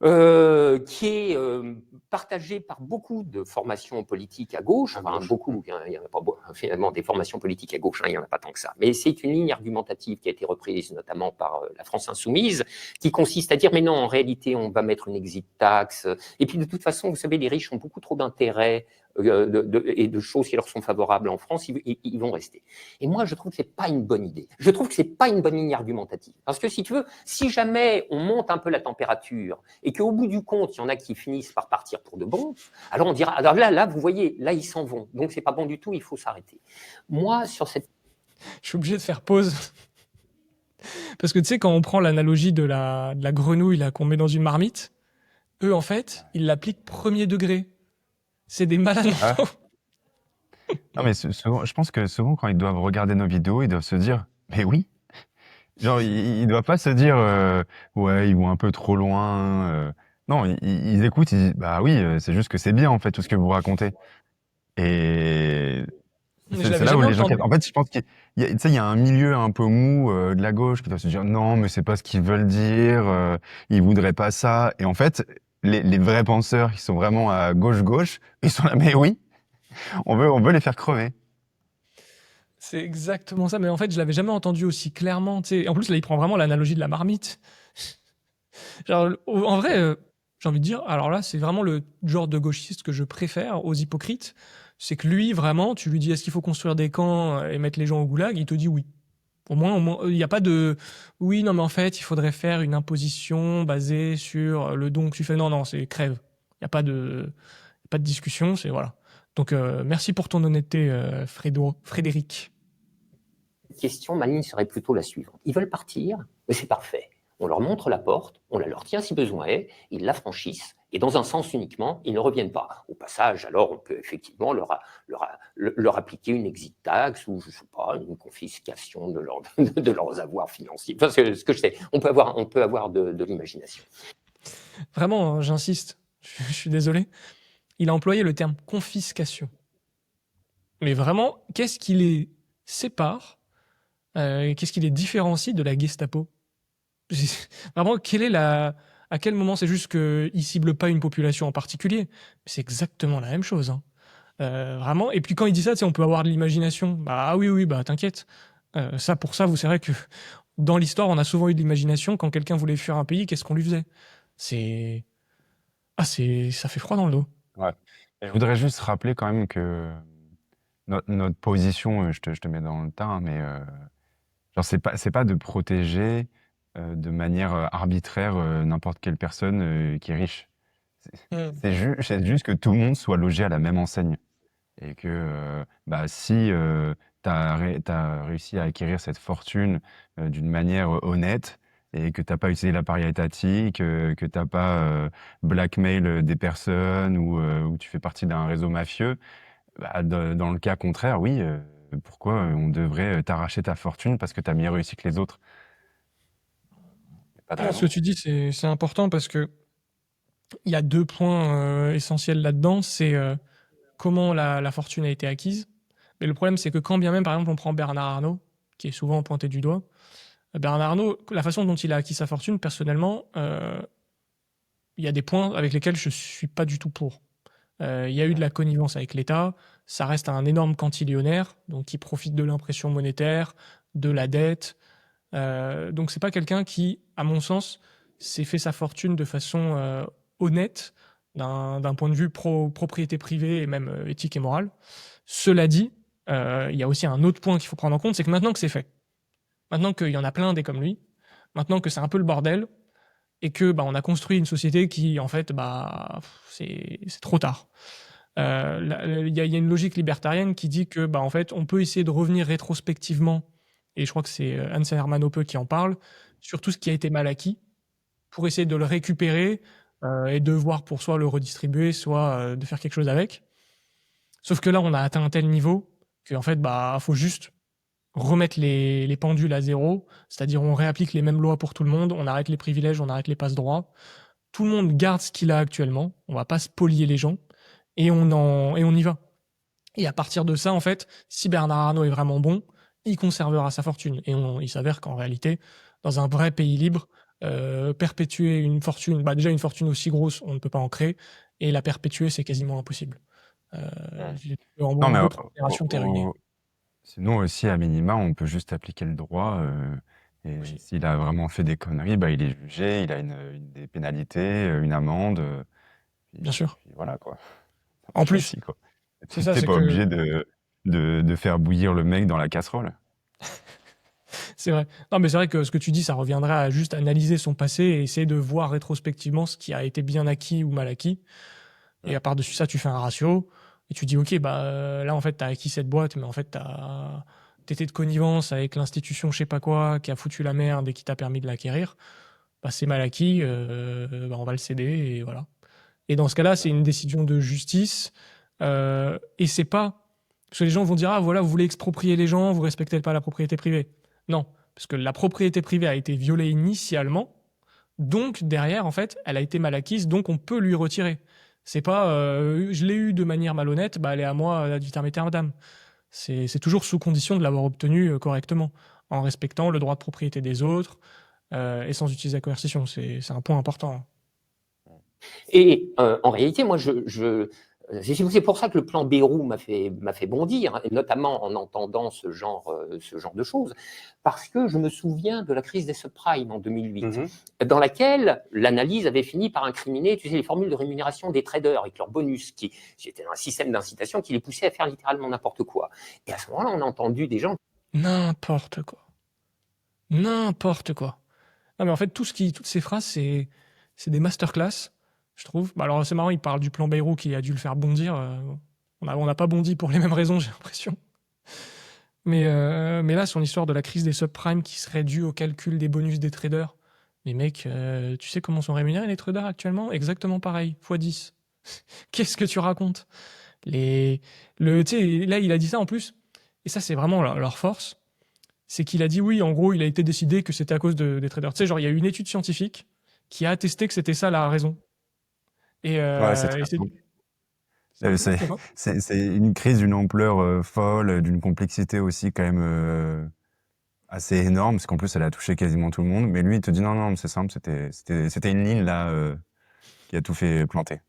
qui est partagée par beaucoup de formations politiques à gauche. Enfin, beaucoup, il n'y en a pas finalement des formations politiques à gauche, hein, il n'y en a pas tant que ça. Mais c'est une ligne argumentative qui a été reprise notamment par la France Insoumise, qui consiste à dire mais non, en réalité, on va mettre une exit tax. Et puis de toute façon, vous savez, les riches ont beaucoup trop d'intérêts et de choses qui leur sont favorables en France, ils vont rester. Et moi, je trouve que c'est pas une bonne idée. Je trouve que c'est pas une bonne ligne argumentative. Parce que si tu veux, si jamais on monte un peu la température et qu'au bout du compte, il y en a qui finissent par partir pour de bon, alors on dira, alors là, vous voyez, là, ils s'en vont. Donc, c'est pas bon du tout, il faut s'arrêter. Moi, sur cette... Je suis obligé de faire pause. Parce que tu sais, quand on prend l'analogie de la grenouille là, qu'on met dans une marmite, eux, en fait, ils l'appliquent premier degré. C'est des malades Ah. mentaux. Non, mais souvent, je pense que souvent, quand ils doivent regarder nos vidéos, ils doivent se dire, mais oui. Genre, ils doivent pas se dire, ouais, ils vont un peu trop loin. Non, ils écoutent, ils disent, bah oui, c'est juste que c'est bien, en fait, tout ce que vous racontez. Et Mais je c'est l'avais là où jamais les gens entendu. captent. En fait, je pense tu sais, il y a un milieu un peu mou de la gauche qui doit se dire, non, mais c'est pas ce qu'ils veulent dire, ils voudraient pas ça. Et en fait, les vrais penseurs qui sont vraiment à gauche-gauche, ils sont là, mais oui, on veut les faire crever. C'est exactement ça. Mais en fait, je l'avais jamais entendu aussi clairement. Tu sais. En plus, là, il prend vraiment l'analogie de la marmite. Genre, en vrai, j'ai envie de dire, alors là, c'est vraiment le genre de gauchiste que je préfère aux hypocrites. C'est que lui, vraiment, tu lui dis est-ce qu'il faut construire des camps et mettre les gens au goulag, il te dit oui. Au moins, il n'y a pas de oui, non, mais en fait, il faudrait faire une imposition basée sur le don que tu fais. Non, non, c'est crève. Il n'y a pas de discussion, c'est voilà. Donc, merci pour ton honnêteté, Frédéric. question, ma ligne serait plutôt la suivante. Ils veulent partir, mais c'est parfait. on leur montre la porte, on la leur tient si besoin est, ils la franchissent, et dans un sens uniquement, ils ne reviennent pas. Au passage, alors, on peut effectivement leur appliquer une exit tax ou, je ne sais pas, une confiscation de leurs avoirs financiers. Enfin, ce que je sais, on peut avoir de l'imagination. Vraiment, j'insiste, je suis désolé. Il a employé le terme confiscation. Mais vraiment, qu'est-ce qui les sépare, qu'est-ce qui les différencie de la Gestapo? Vraiment, à quel moment c'est juste qu'ils ne ciblent pas une population en particulier? C'est exactement la même chose. Hein. Vraiment. Et puis quand il dit ça, on peut avoir de l'imagination. Bah ah oui, bah t'inquiète. Pour ça, vous savez que dans l'histoire, on a souvent eu de l'imagination. Quand quelqu'un voulait fuir un pays, qu'est-ce qu'on lui faisait? Ça fait froid dans le dos. Ouais. Et je voudrais juste rappeler quand même que notre position, je te mets dans le tas, hein, mais genre c'est pas de protéger de manière arbitraire n'importe quelle personne qui est riche. C'est juste que tout le monde soit logé à la même enseigne. Et que bah, si tu as réussi à acquérir cette fortune d'une manière honnête et que tu n'as pas utilisé l'appareil étatique, que tu n'as pas blackmail des personnes ou tu fais partie d'un réseau mafieux, bah, dans le cas contraire, oui, pourquoi on devrait t'arracher ta fortune parce que tu as mieux réussi que les autres? Y a pas de Ce que raison. tu dis, c'est important parce que il y a 2 points essentiels là-dedans. C'est comment la fortune a été acquise. Mais le problème, c'est que quand bien même, par exemple, on prend Bernard Arnault, qui est souvent pointé du doigt, Bernard Arnault, la façon dont il a acquis sa fortune, personnellement, il y a des points avec lesquels je suis pas du tout pour. Il y a eu de la connivence avec l'État, ça reste un énorme cantillionnaire, donc qui profite de l'impression monétaire, de la dette. Donc c'est pas quelqu'un qui, à mon sens, s'est fait sa fortune de façon honnête, d'un point de vue propriété privée et même éthique et morale. Cela dit, il y a aussi un autre point qu'il faut prendre en compte, c'est que maintenant que c'est fait, maintenant qu'il y en a plein des comme lui, maintenant que c'est un peu le bordel, et que on a construit une société qui, en fait, c'est trop tard. Il y a une logique libertarienne qui dit que, en fait, on peut essayer de revenir rétrospectivement, et je crois que c'est Hans Hermann Hoppe qui en parle, sur tout ce qui a été mal acquis, pour essayer de le récupérer et de voir pour soit le redistribuer, soit de faire quelque chose avec. Sauf que là, on a atteint un tel niveau qu'en fait, faut juste remettre les pendules à zéro, c'est-à-dire on réapplique les mêmes lois pour tout le monde, on arrête les privilèges, on arrête les passe-droits, tout le monde garde ce qu'il a actuellement, on va pas spolier les gens, et on y va. Et à partir de ça, en fait, si Bernard Arnault est vraiment bon, il conservera sa fortune. Et il s'avère qu'en réalité, dans un vrai pays libre, perpétuer une fortune, déjà une fortune aussi grosse, on ne peut pas en créer, et la perpétuer, c'est quasiment impossible. En Non, mais deux, trois générations, t'es ruiné. sinon aussi, à minima, on peut juste appliquer le droit. Et Aussi. s'il a vraiment fait des conneries, bah, il est jugé, il a des pénalités, une amende. Bien sûr. Puis voilà, quoi. Ça En marche plus, aussi, quoi. c'est ça, T'es c'est pas que obligé de faire bouillir le mec dans la casserole. c'est vrai. Non, mais c'est vrai que ce que tu dis, ça reviendrait à juste analyser son passé et essayer de voir rétrospectivement ce qui a été bien acquis ou mal acquis. Et à part dessus ça, tu fais un ratio et tu dis, ok, là, en fait, t'as acquis cette boîte, mais en fait, t'étais de connivence avec l'institution, je sais pas quoi, qui a foutu la merde et qui t'a permis de l'acquérir. C'est mal acquis, on va le céder et voilà. Et dans ce cas-là, c'est une décision de justice. Et c'est pas. Parce que les gens vont dire, ah voilà, vous voulez exproprier les gens, vous respectez pas la propriété privée. Non, parce que la propriété privée a été violée initialement, donc derrière, en fait, elle a été mal acquise, donc on peut lui retirer. C'est pas, je l'ai eu de manière malhonnête, elle est à moi ad vitam aeternam. C'est toujours sous condition de l'avoir obtenue correctement, en respectant le droit de propriété des autres et sans utiliser la coercition. C'est un point important. Et en réalité, moi, c'est pour ça que le plan Bayrou m'a fait bondir, et notamment en entendant ce genre de choses, parce que je me souviens de la crise des subprimes en 2008, dans laquelle l'analyse avait fini par incriminer, tu sais, les formules de rémunération des traders avec leurs bonus, qui c'était un système d'incitation qui les poussait à faire littéralement n'importe quoi. Et à ce moment-là, on a entendu des gens. N'importe quoi. N'importe quoi. Non, mais en fait, toutes ces phrases, c'est des masterclass, je trouve. Alors, c'est marrant, il parle du plan Bayrou qui a dû le faire bondir. On n'a pas bondi pour les mêmes raisons, j'ai l'impression. Mais là, son histoire de la crise des subprimes qui serait due au calcul des bonus des traders, Mais mec, tu sais comment sont rémunérés les traders actuellement? Exactement pareil, x 10. Qu'est-ce que tu racontes? Tu sais, là, il a dit ça en plus, et ça, c'est vraiment leur force, c'est qu'il a dit oui, en gros, il a été décidé que c'était à cause des traders. Tu sais, genre, il y a eu une étude scientifique qui a attesté que c'était ça la raison. Et, Ouais, c'est euh, et très c'est... simple. C'est D'accord. c'est une crise d'une ampleur folle, d'une complexité aussi quand même assez énorme, parce qu'en plus elle a touché quasiment tout le monde. Mais lui, il te dit non, non, c'est simple, c'était une ligne là qui a tout fait planter.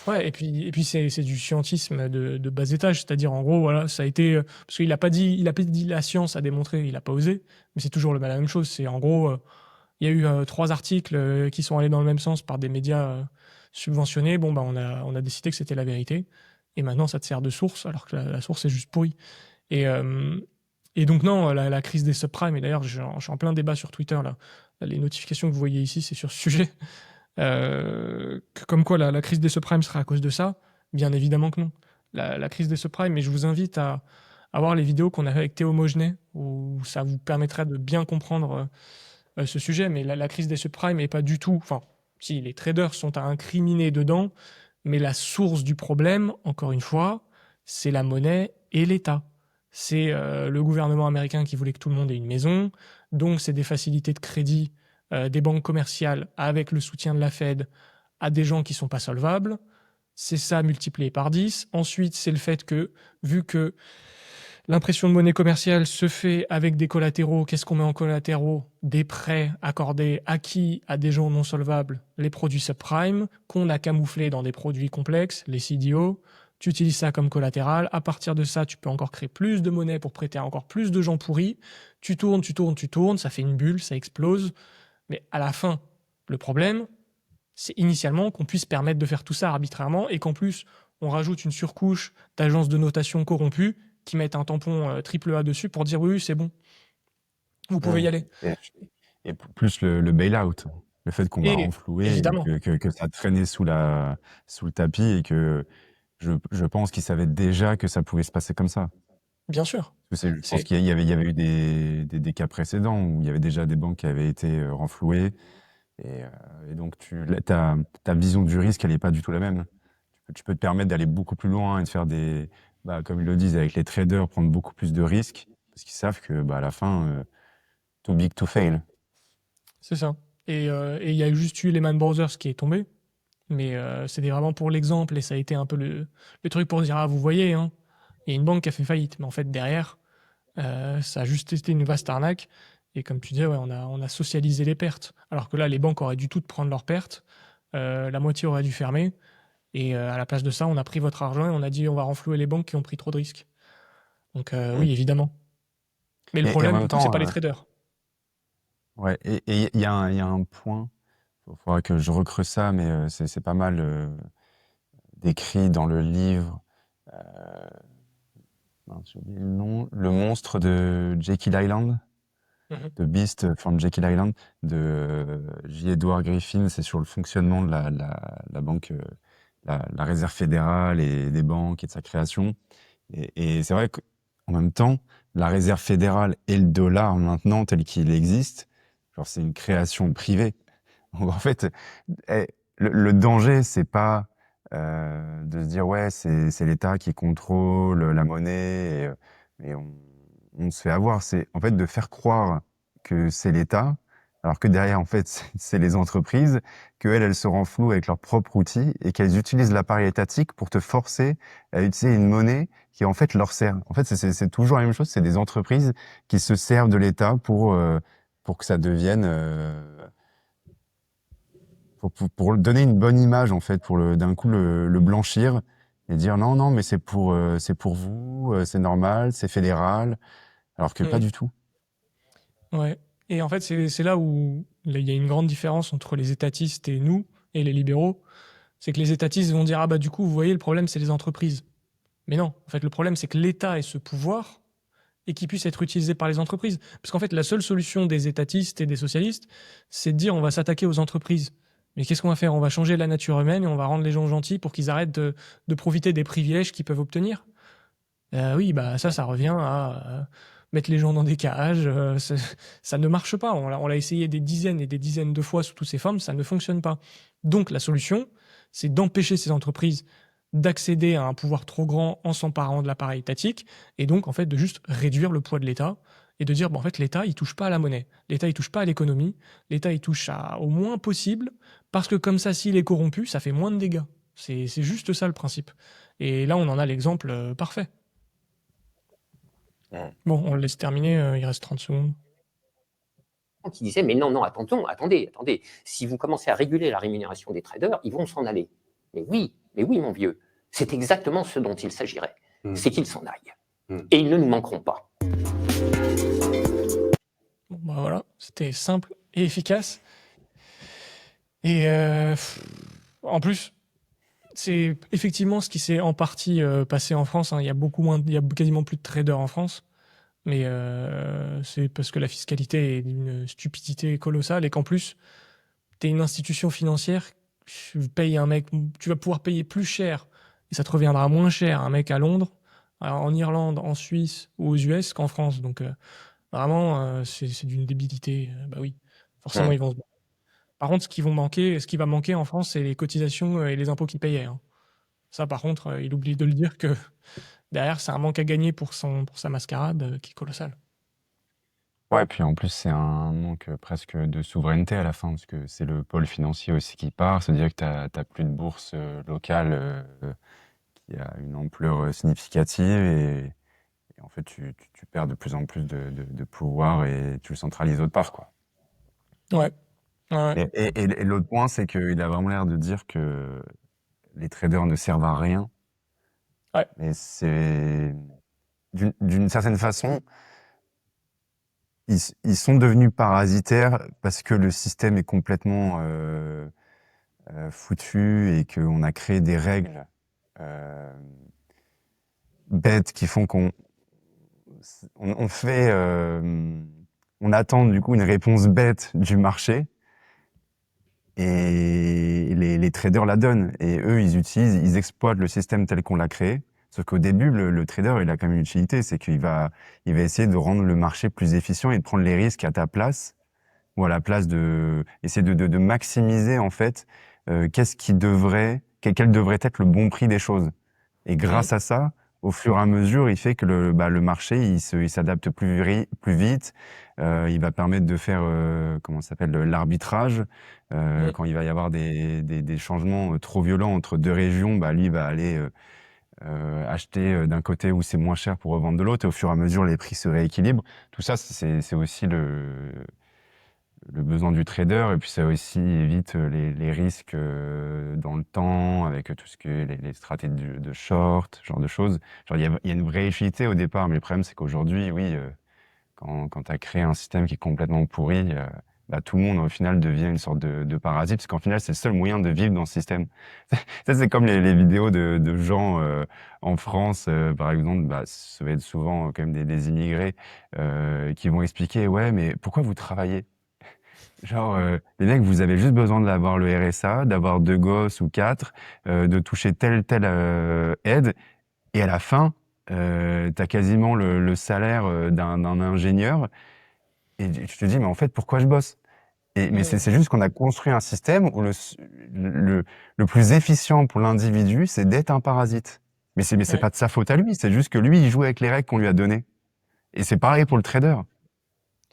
Ouais, et puis c'est du scientisme de bas étage, c'est-à-dire en gros, voilà, ça a été parce qu'il a pas dit la science a démontré, il a pas osé, mais c'est toujours la même chose. C'est en gros, il y a eu 3 articles qui sont allés dans le même sens par des médias subventionnés. Bon, bah on a décidé que c'était la vérité, et maintenant ça te sert de source, alors que la source est juste pourrie. Et, euh, et donc non, la crise des subprimes. Et d'ailleurs, je suis en plein débat sur Twitter là. Les notifications que vous voyez ici, c'est sur ce sujet. Comme quoi la crise des subprimes serait à cause de ça. Bien évidemment que non. La crise des subprimes, mais je vous invite à voir les vidéos qu'on a fait avec Théo Mogenet, où ça vous permettrait de bien comprendre ce sujet. Mais la crise des subprimes n'est pas du tout... Enfin, si, les traders sont à incriminer dedans, mais la source du problème, encore une fois, c'est la monnaie et l'État. C'est le gouvernement américain qui voulait que tout le monde ait une maison, donc c'est des facilités de crédit des banques commerciales avec le soutien de la Fed à des gens qui sont pas solvables. C'est ça multiplié par 10. Ensuite, c'est le fait que, vu que l'impression de monnaie commerciale se fait avec des collatéraux, qu'est-ce qu'on met en collatéraux? Des prêts accordés, acquis à des gens non solvables, les produits subprime, qu'on a camouflés dans des produits complexes, les CDO. Tu utilises ça comme collatéral. À partir de ça, tu peux encore créer plus de monnaie pour prêter à encore plus de gens pourris. Tu tournes, tu tournes, tu tournes, ça fait une bulle, ça explose. Mais à la fin, le problème, c'est initialement qu'on puisse permettre de faire tout ça arbitrairement et qu'en plus, on rajoute une surcouche d'agences de notation corrompues qui mettent un tampon triple A dessus pour dire oui, oui, c'est bon, vous pouvez y Ouais. aller. Et, plus le bail-out, le fait qu'on va Et renflouer, et évidemment, que ça traînait sous le tapis et que je pense qu'ils savaient déjà que ça pouvait se passer comme ça. bien sûr. Parce que je pense C'est qu'il y avait eu des cas précédents où il y avait déjà des banques qui avaient été renflouées. Et donc, ta vision du risque, elle n'est pas du tout la même. Tu peux te permettre d'aller beaucoup plus loin et de faire comme ils le disent avec les traders, prendre beaucoup plus de risques parce qu'ils savent que à la fin, too big to fail. ça. Et il y a juste eu Lehman Brothers qui est tombé, mais c'était vraiment pour l'exemple et ça a été un peu le truc pour dire ah, vous voyez, hein, il y a une banque qui a fait faillite, mais en fait, derrière, ça a juste été une vaste arnaque. Et comme tu disais, ouais, on a socialisé les pertes. Alors que là, les banques auraient dû toutes prendre leurs pertes. La moitié aurait dû fermer. Et à la place de ça, on a pris votre argent et on a dit on va renflouer les banques qui ont pris trop de risques. Donc Mm. oui, évidemment. Mais le Et en problème, même du coup, c'est temps, pas les traders. ouais, et il y a un point, il faudra que je recreuse ça, mais c'est pas mal décrit dans le livre. euh, mince, j'ai oublié le nom. Le monstre de Jekyll Island. Mhm. The Beast from Jekyll Island de J. Edward Griffin, c'est sur le fonctionnement de la banque, la réserve fédérale et des banques et de sa création. Et c'est vrai qu'en même temps, la réserve fédérale et le dollar maintenant tel qu'il existe, genre c'est une création privée. Donc en fait, eh, le danger, c'est pas de se dire ouais, c'est l'État qui contrôle la monnaie et on se fait avoir. C'est en fait de faire croire que c'est l'État, alors que derrière en fait c'est les entreprises, qu'elles se renflouent avec leurs propres outils et qu'elles utilisent l'appareil étatique pour te forcer à utiliser une monnaie qui en fait leur sert. En fait, c'est toujours la même chose. C'est des entreprises qui se servent de l'État pour que ça devienne pour donner une bonne image en fait, pour d'un coup le blanchir et dire non, non, mais c'est pour vous, c'est normal, c'est fédéral, alors que pas Mhm. du tout. Ouais. Et en fait, c'est là où il y a une grande différence entre les étatistes et nous, et les libéraux. C'est que les étatistes vont dire ah bah du coup, vous voyez, le problème, c'est les entreprises. Mais non, en fait, le problème, c'est que l'État ait ce pouvoir et qu'il puisse être utilisé par les entreprises. Parce qu'en fait, la seule solution des étatistes et des socialistes, c'est de dire on va s'attaquer aux entreprises. Mais qu'est-ce qu'on va faire? On va changer la nature humaine et on va rendre les gens gentils pour qu'ils arrêtent de profiter des privilèges qu'ils peuvent obtenir. Oui, bah ça revient à mettre les gens dans des cages, ça ne marche pas. On l'a essayé des dizaines et des dizaines de fois sous toutes ces formes, ça ne fonctionne pas. Donc la solution, c'est d'empêcher ces entreprises d'accéder à un pouvoir trop grand en s'emparant de l'appareil étatique, et donc en fait de juste réduire le poids de l'État et de dire en fait l'État il touche pas à la monnaie, l'État il touche pas à l'économie, l'État il touche au moins possible, parce que comme ça s'il est corrompu, ça fait moins de dégâts. C'est juste ça le principe. Et là on en a l'exemple parfait. Bon, on le laisse terminer, il reste 30 secondes. Qui disait mais non, attendez. Si vous commencez à réguler la rémunération des traders, ils vont s'en aller. Mais oui, mon vieux, c'est exactement ce dont il s'agirait. C'est qu'ils s'en aillent. Et ils ne nous manqueront pas. Bon, bah voilà, c'était simple et efficace. Et en plus, c'est effectivement ce qui s'est en partie passé en France. Hein. Il y a quasiment plus de traders en France. Mais c'est parce que la fiscalité est d'une stupidité colossale et qu'en plus, tu es une institution financière, tu vas pouvoir payer plus cher et ça te reviendra moins cher un mec à Londres, en Irlande, en Suisse ou aux US qu'en France. Donc vraiment, c'est d'une débilité. Bah oui, forcément, ils vont se battre. Par contre, ce qui va manquer en France, c'est les cotisations et les impôts qu'ils payaient. Hein. Ça, par contre, il oublie de le dire que derrière, c'est un manque à gagner pour sa mascarade qui est colossal. Ouais, puis en plus, c'est un manque presque de souveraineté à la fin, parce que c'est le pôle financier aussi qui part. C'est-à-dire que tu n'as plus de bourse locale qui a une ampleur significative et en fait, tu perds de plus en plus de pouvoir et tu le centralises autre part, quoi. Ouais. Ouais. Et l'autre point, c'est qu'il a vraiment l'air de dire que les traders ne servent à rien. Ouais. Mais c'est d'une certaine façon, ils sont devenus parasitaires parce que le système est complètement foutu et qu'on a créé des règles bêtes qui font on attend du coup une réponse bête du marché et les traders la donnent et eux ils exploitent le système tel qu'on l'a créé. Sauf qu'au début, le trader, il a quand même une utilité, c'est qu'il va essayer de rendre le marché plus efficient et de prendre les risques à ta place ou à la place essayer de maximiser en fait quel devrait être le bon prix des choses. Et grâce à ça, au fur et à mesure, il fait que le marché il s'adapte plus vite. Il va permettre de faire comment ça s'appelle l'arbitrage. Quand il va y avoir des changements trop violents entre deux régions, lui il va aller acheter d'un côté où c'est moins cher pour revendre de l'autre, et au fur et à mesure les prix se rééquilibrent. Tout ça, c'est aussi le besoin du trader, et puis ça aussi évite les risques dans le temps, avec tout ce que les stratégies de short, ce genre de choses. Genre, il y a une vraie utilité au départ, mais le problème, c'est qu'aujourd'hui, oui, quand tu as créé un système qui est complètement pourri, tout le monde, au final, devient une sorte de parasite, parce qu'en final, c'est le seul moyen de vivre dans ce système. Ça, c'est comme les vidéos de gens en France, par exemple, ça va être souvent quand même des immigrés qui vont expliquer, ouais, mais pourquoi vous travaillez? Genre, les mecs, vous avez juste besoin d'avoir le RSA, d'avoir 2 gosses ou 4, de toucher telle aide, et à la fin, tu as quasiment le salaire d'un ingénieur, et tu te dis: «Mais en fait, pourquoi je bosse?» Mais c'est juste qu'on a construit un système où le plus efficient pour l'individu, c'est d'être un parasite. Mais c'est pas de sa faute à lui, c'est juste que lui, il joue avec les règles qu'on lui a données. Et c'est pareil pour le trader.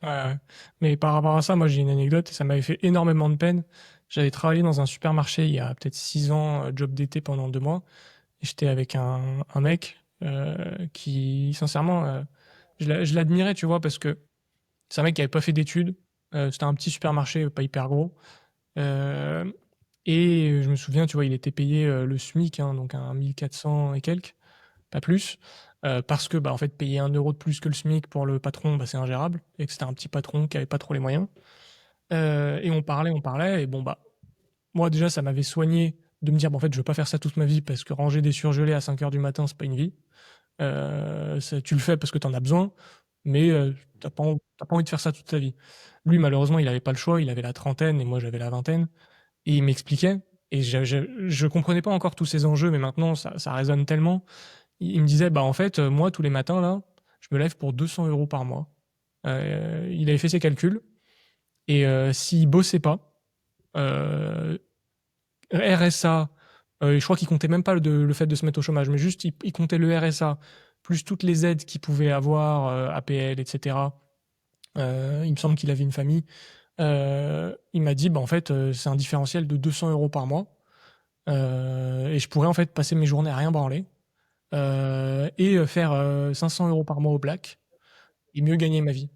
Ouais. Mais par rapport à ça, moi j'ai une anecdote et ça m'avait fait énormément de peine. J'avais travaillé dans un supermarché il y a peut-être 6 ans, job d'été pendant 2 mois. Et j'étais avec un mec qui, sincèrement, je l'admirais, tu vois, parce que c'est un mec qui avait pas fait d'études. C'était un petit supermarché pas hyper gros. Et je me souviens, tu vois, il était payé le SMIC, hein, donc un 1400 et quelques, pas plus. Parce que en fait, payer 1 € de plus que le SMIC pour le patron, c'est ingérable, et que c'était un petit patron qui avait pas trop les moyens. Et on parlait, et moi déjà, ça m'avait soigné de me dire, en fait, je veux pas faire ça toute ma vie, parce que ranger des surgelés à 5 heures du matin, c'est pas une vie. Tu le fais parce que tu en as besoin, mais t'as pas envie de faire ça toute ta vie. Lui, malheureusement, il avait pas le choix, il avait la trentaine, et moi, j'avais la vingtaine, et il m'expliquait, et je comprenais pas encore tous ces enjeux, mais maintenant, ça résonne tellement. Il me disait, en fait, moi, tous les matins, là, je me lève pour 200 € par mois. Il avait fait ses calculs. Et s'il bossait pas, RSA, je crois qu'il comptait même pas le fait de se mettre au chômage, mais juste il comptait le RSA, plus toutes les aides qu'il pouvait avoir, APL, etc. Il me semble qu'il avait une famille. Il m'a dit, bah, en fait, c'est un différentiel de 200 € par mois. Et je pourrais en fait passer mes journées à rien branler et faire 500 € par mois au black et mieux gagner ma vie.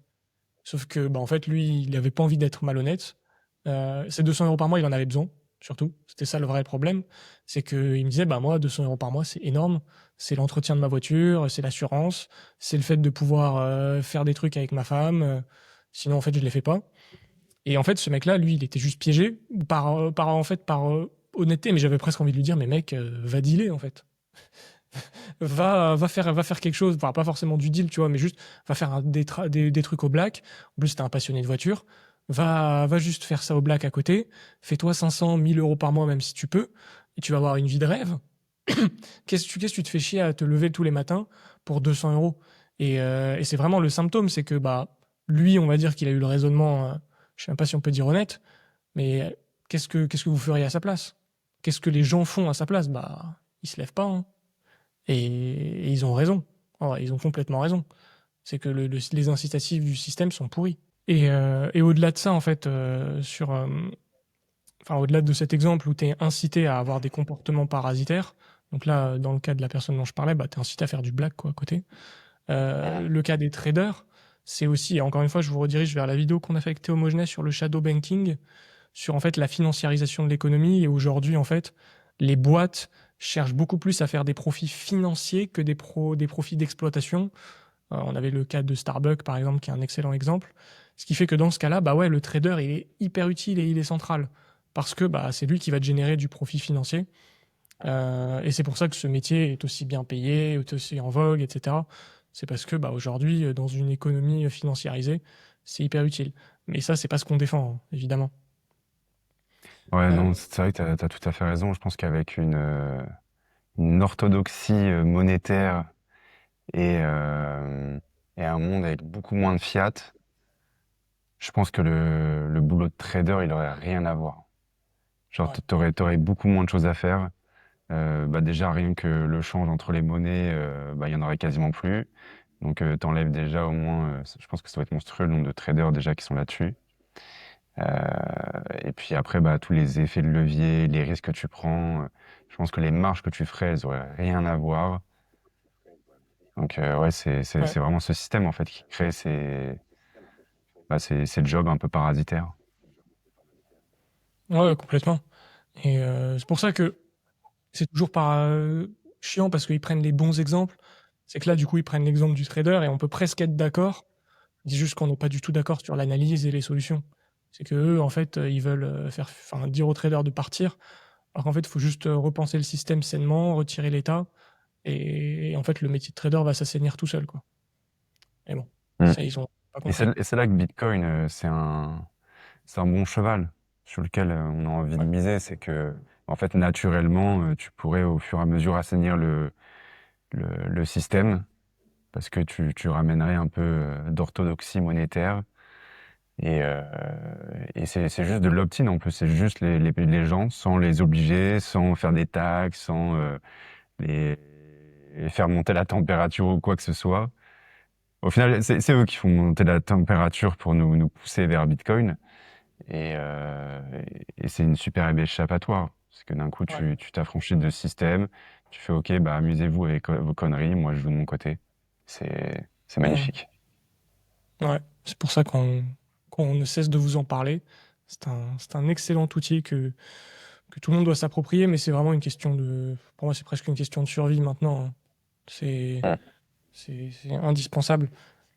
Sauf que, bah, en fait, lui, il avait pas envie d'être malhonnête. Ces 200 € par mois, il en avait besoin, surtout. C'était ça le vrai problème. C'est qu'il me disait, bah, moi, 200 € par mois, c'est énorme. C'est l'entretien de ma voiture, c'est l'assurance, c'est le fait de pouvoir faire des trucs avec ma femme. Sinon, en fait, je les fais pas. Et en fait, ce mec-là, lui, il était juste piégé par honnêteté. Mais j'avais presque envie de lui dire, mais mec, va dealer, en fait. va faire quelque chose, enfin, pas forcément du deal, tu vois, mais juste va faire des trucs au black. En plus, t'es un passionné de voiture. Va juste faire ça au black à côté. Fais-toi 500, 1000 € par mois, même si tu peux, et tu vas avoir une vie de rêve. Qu'est-ce que tu te fais chier à te lever tous les matins pour 200 €? Et c'est vraiment le symptôme, c'est que bah lui, on va dire qu'il a eu le raisonnement, je sais même pas si on peut dire honnête, mais qu'est-ce que vous feriez à sa place? Qu'est-ce que les gens font à sa place? Bah, ils se lèvent pas, hein. Et ils ont raison. En vrai, ils ont complètement raison. C'est que les incitatifs du système sont pourris. Et au-delà de ça, en fait, enfin, au-delà de cet exemple où tu es incité à avoir des comportements parasitaires, donc là, dans le cas de la personne dont je parlais, bah, tu es incité à faire du black quoi, à côté. Le cas des traders, c'est aussi, et encore une fois, je vous redirige vers la vidéo qu'on a fait avec Théo Mogenet sur le shadow banking, sur en fait la financiarisation de l'économie. Et aujourd'hui, en fait, les boîtes cherchent beaucoup plus à faire des profits financiers que des profits d'exploitation. On avait le cas de Starbucks, par exemple, qui est un excellent exemple. Ce qui fait que dans ce cas-là, bah ouais, le trader, il est hyper utile et il est central. Parce que bah, c'est lui qui va te générer du profit financier. Et c'est pour ça que ce métier est aussi bien payé, est aussi en vogue, etc. C'est parce que bah, aujourd'hui, dans une économie financiarisée, c'est hyper utile. Mais ça, c'est pas ce qu'on défend, hein, évidemment. Ouais, Euh, non, c'est vrai que tu as tout à fait raison. Je pense qu'avec une orthodoxie monétaire et, euh, et un monde avec beaucoup moins de fiat, je pense que le boulot de trader, il aurait rien à voir. Genre, ouais, t'aurais beaucoup moins de choses à faire. Bah déjà, rien que le change entre les monnaies, bah, il y en aurait quasiment plus. Donc, t'enlèves déjà au moins, je pense que ça va être monstrueux le nombre de traders déjà qui sont là-dessus. Et puis après, bah, tous les effets de levier, les risques que tu prends, je pense que les marges que tu ferais, elles auraient rien à voir. Donc, ouais, ouais, c'est vraiment ce système en fait qui crée ces jobs un peu parasitaires. ouais, complètement. Et c'est pour ça que c'est toujours pas chiant parce qu'ils prennent les bons exemples. C'est que là, du coup, ils prennent l'exemple du trader et on peut presque être d'accord. C'est juste qu'on n'est pas du tout d'accord sur l'analyse et les solutions. C'est que eux, en fait, ils veulent enfin, dire aux traders de partir, alors qu'en fait, il faut juste repenser le système sainement, retirer l'État, et en fait, le métier de trader va s'assainir tout seul, quoi. Mais bon, Mm. ça, ils ont pas Et c'est compris. et c'est là que Bitcoin, c'est un bon cheval sur lequel on a envie de Ouais, miser. C'est que, en fait, naturellement, tu pourrais au fur et à mesure assainir le système parce que tu ramènerais un peu d'orthodoxie monétaire. Et, euh, et c'est juste de l'opt-in en plus. C'est juste les gens sans les obliger, sans faire des taxes, sans les, les faire monter la température ou quoi que ce soit. Au final, c'est eux qui font monter la température pour nous pousser vers Bitcoin. Et c'est une super échappatoire. Parce que d'un coup, ouais, tu t'affranchis de ce système, tu fais OK, bah amusez-vous avec vos conneries, moi je joue de mon côté. C'est ouais. magnifique. Ouais. C'est pour ça qu'on ne cesse de vous en parler. C'est un excellent outil que tout le monde doit s'approprier, mais c'est vraiment une question de. Pour moi, c'est presque une question de survie maintenant, hein. C'est Mm. c'est indispensable.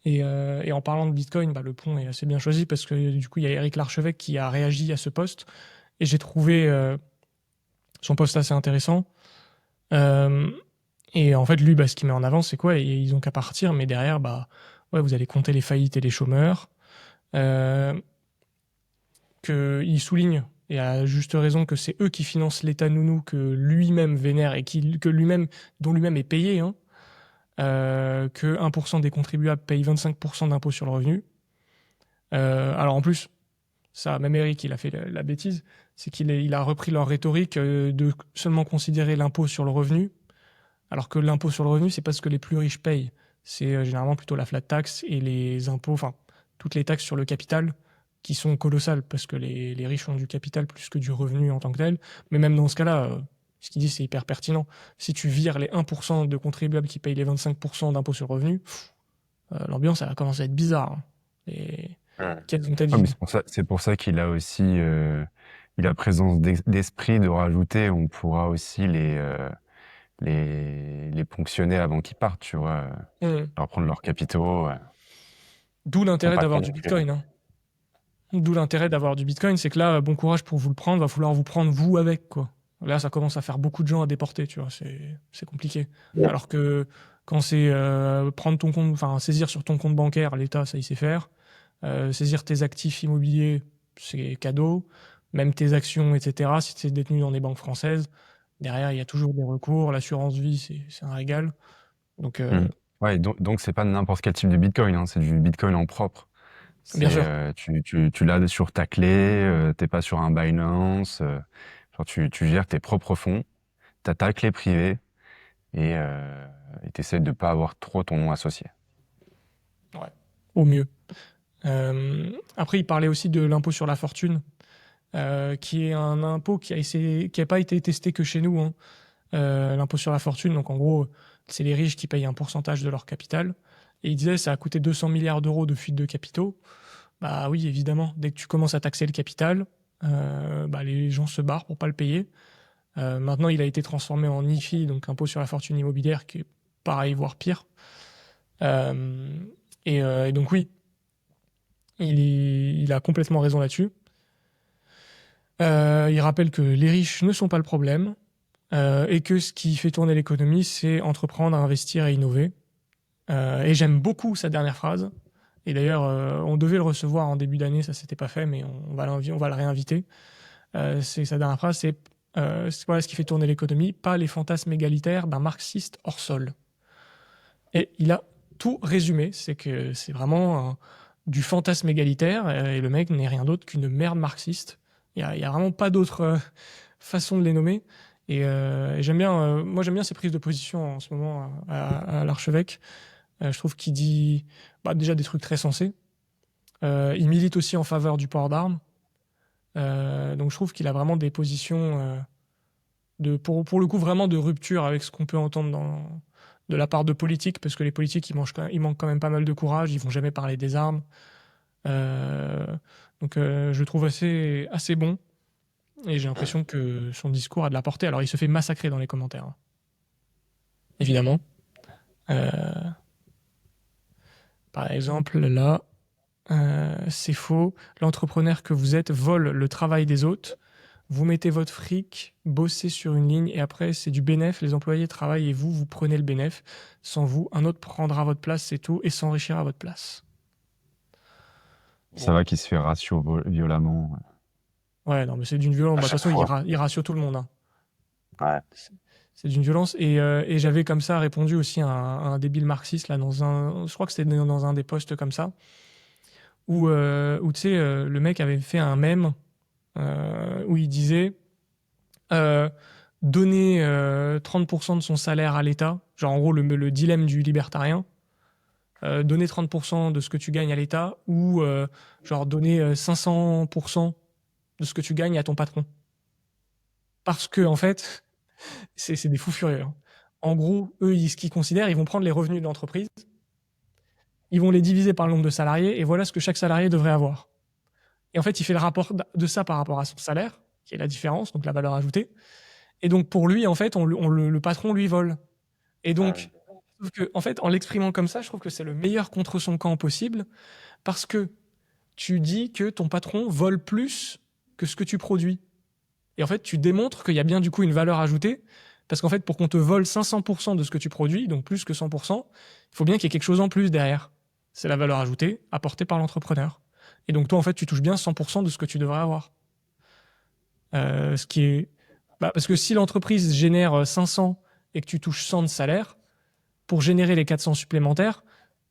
Et en parlant de Bitcoin, bah, le pont est assez bien choisi parce que du coup, il y a Eric Larchevêque qui a réagi à ce post et j'ai trouvé son post assez intéressant. Euh, et en fait, lui, bah, ce qu'il met en avant, c'est quoi? Ils ont qu'à partir, mais derrière, bah, ouais, vous allez compter les faillites et les chômeurs. Euh, qu'il souligne, et à juste raison, que c'est eux qui financent l'État nounou que lui-même vénère et que lui-même, dont lui-même est payé, hein. que 1% des contribuables payent 25% d'impôt sur le revenu. Alors en plus, ça, même Eric, il a fait la bêtise, c'est qu'il a repris leur rhétorique de seulement considérer l'impôt sur le revenu, alors que l'impôt sur le revenu, c'est pas ce que les plus riches payent. C'est généralement plutôt la flat tax et les impôts, enfin, toutes les taxes sur le capital qui sont colossales parce que les riches ont du capital plus que du revenu en tant que tel. Mais même dans ce cas-là, ce qu'il dit, c'est hyper pertinent. Si tu vires les 1% de contribuables qui payent les 25% d'impôt sur le revenu, l'ambiance, elle va commencer à être bizarre. Hein. Et quelles ont elles Ouais, mais vides. c'est pour ça qu'il a aussi eu la présence d'esprit de rajouter, on pourra aussi les ponctionner avant qu'ils partent, tu vois, leur prendre leurs capitaux. D'où Ils sont l'intérêt pas d'avoir cons du non plus. Bitcoin. Hein. D'où l'intérêt d'avoir du Bitcoin, c'est que là, bon courage pour vous le prendre, va falloir vous prendre vous avec, quoi. Là, ça commence à faire beaucoup de gens à déporter, tu vois, c'est compliqué. Alors que quand c'est prendre ton compte, enfin saisir sur ton compte bancaire, l'État, ça il sait faire. Saisir tes actifs immobiliers, c'est cadeau. Même tes actions, etc. Si c'est détenu dans des banques françaises, derrière, il y a toujours des recours. L'assurance vie, c'est un régal. Donc, Mm. Ouais, et donc c'est pas n'importe quel type de Bitcoin, hein, c'est du Bitcoin en propre. bien C'est sûr. tu l'as sur ta clé, t'es pas sur un Binance, genre tu gères tes propres fonds, t'as ta clé privée et t'essaies de pas avoir trop ton nom associé. Ouais. Au mieux. Après, il parlait aussi de l'impôt sur la fortune, qui est un impôt qui a pas été testé que chez nous. Hein. L'impôt sur la fortune, donc en gros, c'est les riches qui payent un pourcentage de leur capital. Et il disait, ça a coûté 200 milliards d'euros de fuite de capitaux. Bah oui, évidemment, dès que tu commences à taxer le capital, bah, les gens se barrent pour pas le payer. Maintenant, il a été transformé en IFI, donc impôt sur la fortune immobilière, qui est pareil, voire pire. Et donc oui, il a complètement raison là-dessus. Il rappelle que les riches ne sont pas le problème et que ce qui fait tourner l'économie, c'est entreprendre, investir et innover. Et j'aime beaucoup sa dernière phrase. Et d'ailleurs, on devait le recevoir en début d'année, ça s'était pas fait, mais on va le réinviter. C'est sa dernière phrase, c'est voilà ce qui fait tourner l'économie, pas les fantasmes égalitaires d'un marxiste hors sol. Et il a tout résumé, c'est que c'est vraiment du fantasme égalitaire, et le mec n'est rien d'autre qu'une merde marxiste. Il y a vraiment pas d'autre façon de les nommer. Et j'aime bien, moi j'aime bien ses prises de position en ce moment à l'archevêque. Je trouve qu'il dit déjà des trucs très sensés. Il milite aussi en faveur du port d'armes. Donc je trouve qu'il a vraiment des positions pour le coup vraiment de rupture avec ce qu'on peut entendre de la part de politiques, parce que les politiques ils manquent quand même pas mal de courage, ils vont jamais parler des armes. Euh, donc je le trouve assez bon, et j'ai l'impression que son discours a de la portée. Alors il se fait massacrer dans les commentaires, hein, évidemment. Euh, Par exemple là, c'est faux. L'entrepreneur que vous êtes vole le travail des autres. Vous mettez votre fric, bossez sur une ligne et après c'est du bénéf. Les employés travaillent et vous prenez le bénéf. Sans vous, un autre prendra votre place, c'est tout, et s'enrichira à votre place. Ça Bon, va qu'il se fait ratio violemment. ouais, non, mais c'est d'une violence. À Bah, de toute chaque façon, fois. il ratio tout le monde. Hein. Ouais. C'est d'une violence. Et j'avais comme ça répondu aussi à un débile marxiste, là, je crois que c'était dans un des posts comme ça, où tu sais, le mec avait fait un mème où il disait euh, donner 30% de son salaire à l'État, genre en gros le dilemme du libertarien, donner 30% de ce que tu gagnes à l'État ou genre donner 500% de ce que tu gagnes à ton patron. Parce que en fait, c'est des fous furieux. Hein. En gros, eux, ce qu'ils considèrent, ils vont prendre les revenus de l'entreprise, ils vont les diviser par le nombre de salariés, et voilà ce que chaque salarié devrait avoir. Et en fait, il fait le rapport de ça par rapport à son salaire, qui est la différence, donc la valeur ajoutée. Et donc pour lui, en fait, le patron lui vole. Et donc, sauf que, en fait, en l'exprimant comme ça, je trouve que c'est le meilleur contre son camp possible, parce que tu dis que ton patron vole plus que ce que tu produis. Et en fait, tu démontres qu'il y a bien du coup une valeur ajoutée, parce qu'en fait, pour qu'on te vole 500% de ce que tu produis, donc plus que 100%, il faut bien qu'il y ait quelque chose en plus derrière. C'est la valeur ajoutée apportée par l'entrepreneur. Et donc toi, en fait, tu touches bien 100% de ce que tu devrais avoir. Ce qui est... parce que si l'entreprise génère 500 et que tu touches 100 de salaire, pour générer les 400 supplémentaires,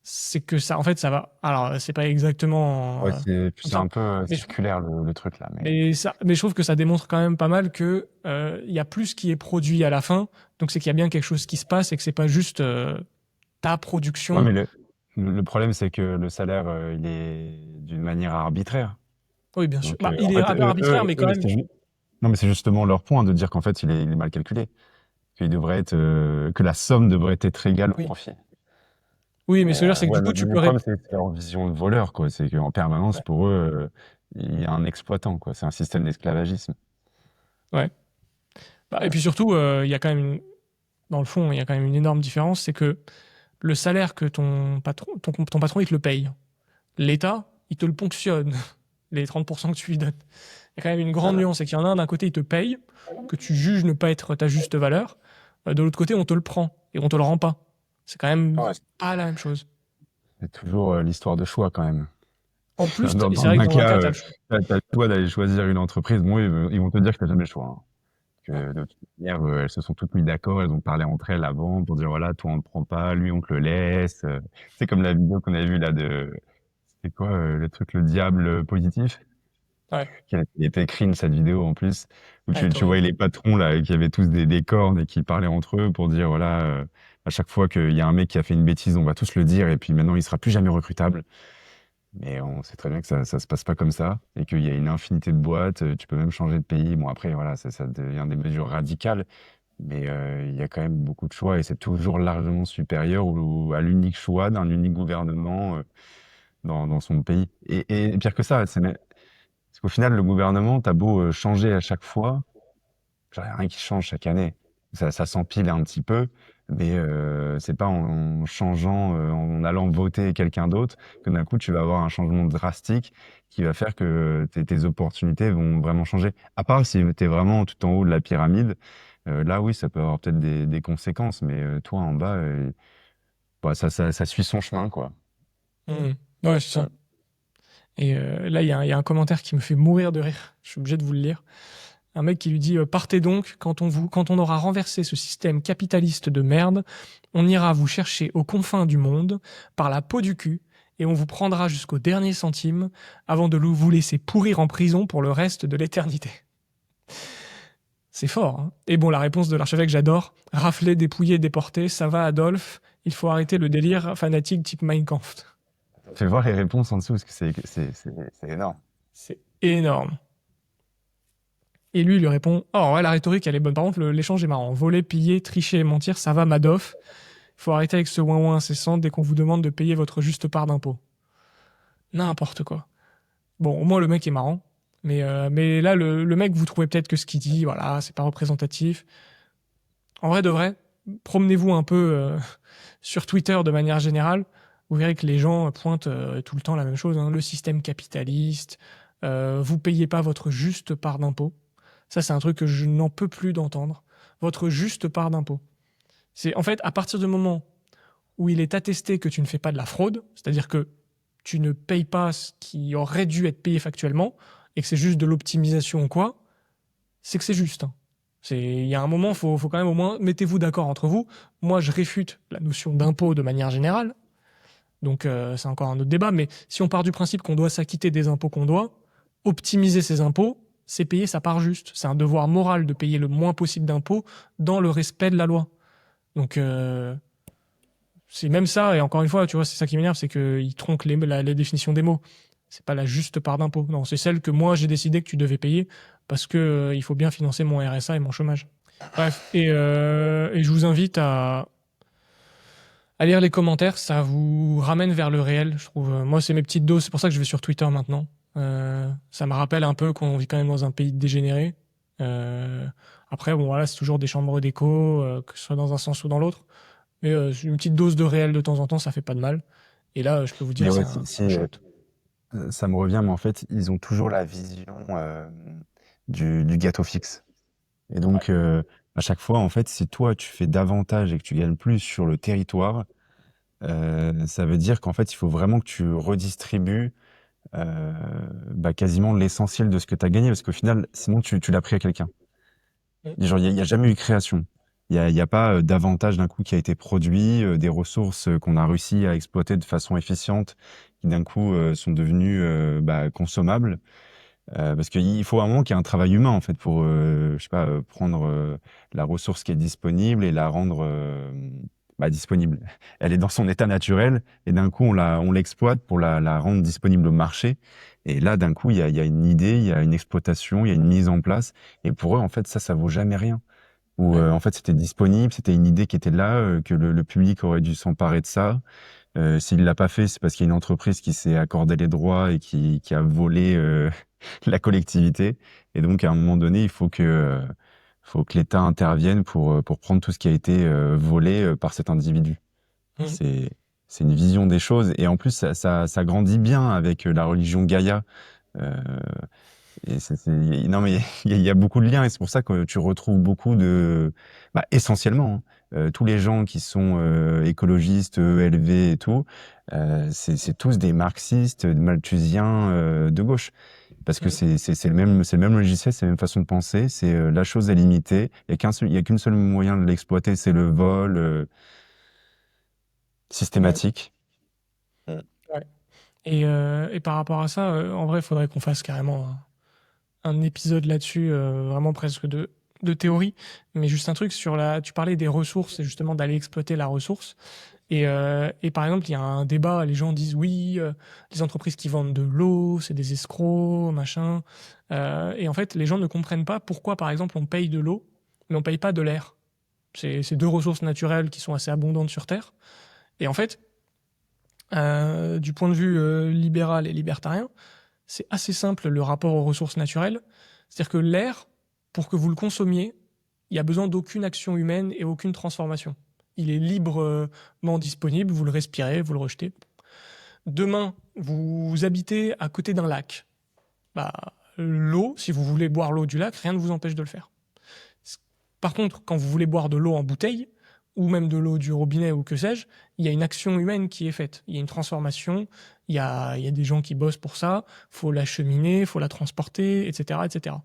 c'est que ça, en fait, ça va. Alors, c'est pas exactement Ouais, comme c'est ça, un peu mais, circulaire le truc là. Mais mais je trouve que ça démontre quand même pas mal que il y a plus qui est produit à la fin, donc c'est qu'il y a bien quelque chose qui se passe et que c'est pas juste ta ouais, production. mais le problème, c'est que le salaire, il est d'une manière arbitraire. Oui, bien sûr. Donc, Bah, en il est fait, arbitraire, mais quand même. non, mais c'est justement leur point de dire qu'en fait, il est mal calculé, qu'il devrait être, que la somme devrait être égale au Oui. profit. Oui, mais ce que je veux dire, c'est que Ouais, du coup, tu le peux. problème, c'est leur vision de voleur, quoi. C'est qu'en permanence, pour eux, il y a un exploitant, quoi. C'est un système d'esclavagisme. Ouais. Bah, et puis surtout, il y a quand même dans le fond, il y a quand même une énorme différence, c'est que le salaire que ton patron, il te le paye. L'État, il te le ponctionne, les 30% que tu lui donnes. Il y a quand même une grande nuance, c'est qu'il y en a un, d'un côté, il te paye, que tu juges ne pas être ta juste valeur. De l'autre côté, on te le prend et on te le rend pas. C'est quand même Ouais. pas la même chose. C'est toujours l'histoire de choix, quand même. En plus, Dans, c'est dans vrai que un dans un cas, cas, t'as le choix. t'as le choix d'aller choisir une entreprise. Bon, ils vont te dire que t'as jamais le choix, hein. Que de toute manière, elles se sont toutes mis d'accord, elles ont parlé entre elles avant pour dire voilà, toi on le prend pas, lui on te le laisse. C'est comme la vidéo qu'on avait vue là c'est quoi le truc, le diable positif? Ouais, Qui était cringe cette vidéo en plus, où ouais, tu voyais horrible. les patrons là, qui avaient tous des cornes et qui parlaient entre eux pour dire voilà, à chaque fois qu'il y a un mec qui a fait une bêtise, on va tous le dire et puis maintenant il sera plus jamais recrutable. Mais on sait très bien que ça se passe pas comme ça et qu'il y a une infinité de boîtes, tu peux même changer de pays. Bon après voilà, ça devient des mesures radicales, mais il y a quand même beaucoup de choix et c'est toujours largement supérieur à l'unique choix d'un unique gouvernement dans son pays. Et pire que ça, parce qu'au final, le gouvernement, t'as beau changer à chaque fois, genre, y a rien qui change chaque année. Ça s'empile un petit peu, mais c'est pas en changeant, en allant voter quelqu'un d'autre que d'un coup tu vas avoir un changement drastique qui va faire que tes opportunités vont vraiment changer. À part si tu es vraiment tout en haut de la pyramide, là oui, ça peut avoir peut-être des conséquences, mais toi en bas, bah, ça suit son chemin, quoi. Mhm. Ouais, c'est ça. Et là, il y a un commentaire qui me fait mourir de rire. Je suis obligé de vous le lire. Un mec qui lui dit partez donc, quand on aura renversé ce système capitaliste de merde, on ira vous chercher aux confins du monde, par la peau du cul, et on vous prendra jusqu'au dernier centime avant de vous laisser pourrir en prison pour le reste de l'éternité. C'est fort, hein. Et bon, la réponse de l'archevêque, j'adore. Rafler, dépouiller, déporter, ça va, Adolphe. Il faut arrêter le délire fanatique type Mein Kampf. Fais voir les réponses en dessous parce que c'est énorme. C'est énorme. Et lui, il lui répond oh, ouais, la rhétorique, elle est bonne. Par contre, l'échange est marrant. Voler, piller, tricher et mentir, ça va, Madoff. Il faut arrêter avec ce ouin-ouin incessant dès qu'on vous demande de payer votre juste part d'impôt. N'importe quoi. Bon, au moins, le mec est marrant. Mais là, le mec, vous trouvez peut-être que ce qu'il dit, voilà, c'est pas représentatif. En vrai de vrai, promenez-vous un peu sur Twitter de manière générale. Vous verrez que les gens pointent tout le temps la même chose, hein. Le système capitaliste, vous payez pas votre juste part d'impôt. Ça, c'est un truc que je n'en peux plus d'entendre. Votre juste part d'impôt. C'est en fait à partir du moment où il est attesté que tu ne fais pas de la fraude, c'est-à-dire que tu ne payes pas ce qui aurait dû être payé factuellement et que c'est juste de l'optimisation ou quoi, c'est que c'est juste, hein. Il y a un moment, faut quand même au moins mettez-vous d'accord entre vous. Moi, je réfute la notion d'impôt de manière générale. Donc c'est encore un autre débat. Mais si on part du principe qu'on doit s'acquitter des impôts qu'on doit, optimiser ses impôts, c'est payer sa part juste. C'est un devoir moral de payer le moins possible d'impôts dans le respect de la loi. Donc c'est même ça. Et encore une fois, tu vois, c'est ça qui m'énerve, c'est qu'ils tronquent les définitions des mots. C'est pas la juste part d'impôt. Non, c'est celle que moi j'ai décidé que tu devais payer parce que il faut bien financer mon RSA et mon chômage. Bref, et je vous invite à lire les commentaires, ça vous ramène vers le réel, je trouve. Moi, c'est mes petites doses, c'est pour ça que je vais sur Twitter maintenant. Ça me rappelle un peu qu'on vit quand même dans un pays dégénéré. Après, bon, voilà, c'est toujours des chambres d'écho, que ce soit dans un sens ou dans l'autre. Mais une petite dose de réel de temps en temps, ça fait pas de mal. Et là, je peux vous Mais dire, ouais, c'est un shot. ça me revient, mais en fait, ils ont toujours la vision du gâteau fixe. Et donc, à chaque fois, en fait, si toi, tu fais davantage et que tu gagnes plus sur le territoire, ça veut dire qu'en fait, il faut vraiment que tu redistribues euh, bah, quasiment l'essentiel de ce que tu as gagné, parce qu'au final, sinon, tu l'as pris à quelqu'un. Mm. Et genre, il y a jamais eu création. y a pas d'avantage d'un coup qui a été produit, des ressources qu'on a réussi à exploiter de façon efficiente, qui d'un coup sont devenues consommables. Parce qu'il faut un moment qu'il y ait un travail humain en fait pour, je sais pas, prendre la ressource qui est disponible et la rendre disponible. Elle est dans son état naturel et d'un coup on l'exploite pour la rendre disponible au marché. Et là d'un coup il y a une idée, il y a une exploitation, il y a une mise en place. Et pour eux en fait ça vaut jamais rien. Ou Ouais. en fait c'était disponible, c'était une idée qui était là, que le public aurait dû s'emparer de ça. S'il l'a pas fait, c'est parce qu'il y a une entreprise qui s'est accordé les droits et qui a volé la collectivité. Et donc, à un moment donné, il faut que l'État intervienne pour prendre tout ce qui a été volé par cet individu. Mhm. C'est, c'est une vision des choses. Et en plus, ça grandit bien avec la religion Gaïa. Euh, non, mais il y a beaucoup de liens et c'est pour ça que tu retrouves beaucoup essentiellement, tous les gens qui sont écologistes, ELV et tout, c'est tous des marxistes, des malthusiens de gauche. Parce que Mhm. c'est le même logiciel, c'est la même façon de penser, c'est la chose est limitée, il y a qu'une seule moyen de l'exploiter, c'est le vol Ouais. systématique. Ouais. Et par rapport à ça, en vrai, il faudrait qu'on fasse carrément un épisode là-dessus, vraiment presque de théorie. Mais juste un truc sur tu parlais des ressources et justement d'aller exploiter la ressource. Et par exemple, il y a un débat, les gens disent oui, les entreprises qui vendent de l'eau, c'est des escrocs, machin. Et en fait, les gens ne comprennent pas pourquoi, par exemple, on paye de l'eau, mais on paye pas de l'air. C'est deux ressources naturelles qui sont assez abondantes sur Terre. Et en fait, du point de vue libéral et libertarien, c'est assez simple le rapport aux ressources naturelles. C'est-à-dire que l'air, pour que vous le consommiez, il n'y a besoin d'aucune action humaine et aucune transformation. Il est librement disponible, vous le respirez, vous le rejetez. Demain, vous habitez à côté d'un lac. Bah, l'eau, si vous voulez boire l'eau du lac, rien ne vous empêche de le faire. Par contre, quand vous voulez boire de l'eau en bouteille, ou même de l'eau du robinet ou que sais-je, il y a une action humaine qui est faite. Il y a une transformation, il y a des gens qui bossent pour ça, faut l'acheminer, faut la transporter, etc., etc.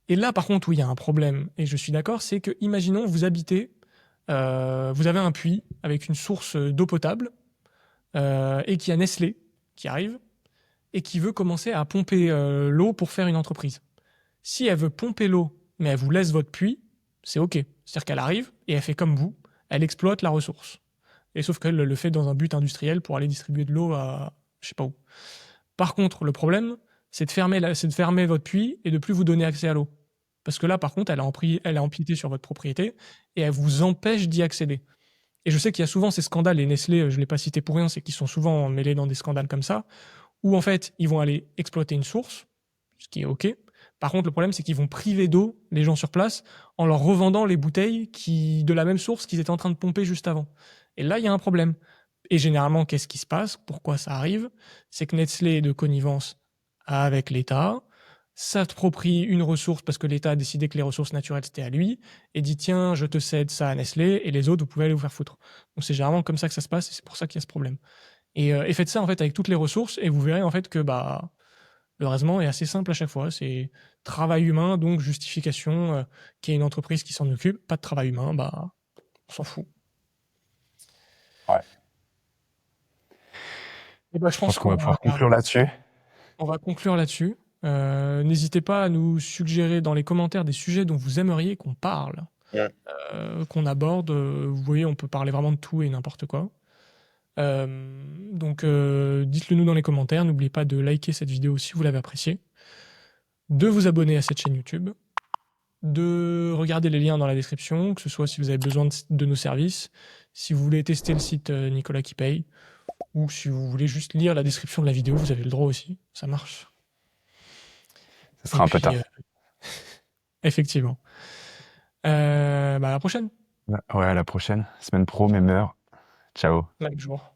Et là, par contre, où il y a un problème, et je suis d'accord, c'est que, imaginons, vous habitez, vous avez un puits avec une source d'eau potable, et qu'il y a Nestlé qui arrive, et qui veut commencer à pomper l'eau pour faire une entreprise. Si elle veut pomper l'eau, mais elle vous laisse votre puits, c'est OK. C'est-à-dire qu'elle arrive et elle fait comme vous, elle exploite la ressource. Et sauf qu'elle le fait dans un but industriel pour aller distribuer de l'eau à je sais pas où. Par contre, le problème, c'est de fermer votre puits et de plus vous donner accès à l'eau. Parce que là, par contre, elle a empiété sur votre propriété et elle vous empêche d'y accéder. Et je sais qu'il y a souvent ces scandales, et Nestlé, je ne l'ai pas cité pour rien, c'est qu'ils sont souvent mêlés dans des scandales comme ça, où en fait, ils vont aller exploiter une source, ce qui est OK. Par contre, le problème, c'est qu'ils vont priver d'eau les gens sur place en leur revendant les bouteilles de la même source qu'ils étaient en train de pomper juste avant. Et là, il y a un problème. Et généralement, qu'est-ce qui se passe? Pourquoi ça arrive? C'est que Nestlé est de connivence avec l'État, s'approprie une ressource parce que l'État a décidé que les ressources naturelles c'était à lui, et dit tiens, je te cède ça à Nestlé, et les autres, vous pouvez aller vous faire foutre. Donc c'est généralement comme ça que ça se passe, et c'est pour ça qu'il y a ce problème. Et faites ça en fait avec toutes les ressources, et vous verrez en fait que le raisonnement est assez simple à chaque fois. C'est travail humain, donc justification qu'il y ait une entreprise qui s'en occupe. Pas de travail humain, on s'en fout. Ouais. Et je Je pense pense qu'on qu'on va va, pouvoir conclure là-dessus. on va conclure là-dessus. N'hésitez pas à nous suggérer dans les commentaires des sujets dont vous aimeriez qu'on parle, Ouais. qu'on aborde. Vous voyez, on peut parler vraiment de tout et n'importe quoi. Donc, dites-le nous dans les commentaires. N'oubliez pas de liker cette vidéo si vous l'avez appréciée, de vous abonner à cette chaîne YouTube, de regarder les liens dans la description, que ce soit si vous avez besoin de nos services, si vous voulez tester le site Nicolas qui paye, ou si vous voulez juste lire la description de la vidéo, vous avez le droit aussi, ça marche. Ce Et sera un peu puis, tard. effectivement. À la prochaine, Ouais, à la prochaine. Semaine pro, même heure. Ciao. même jour.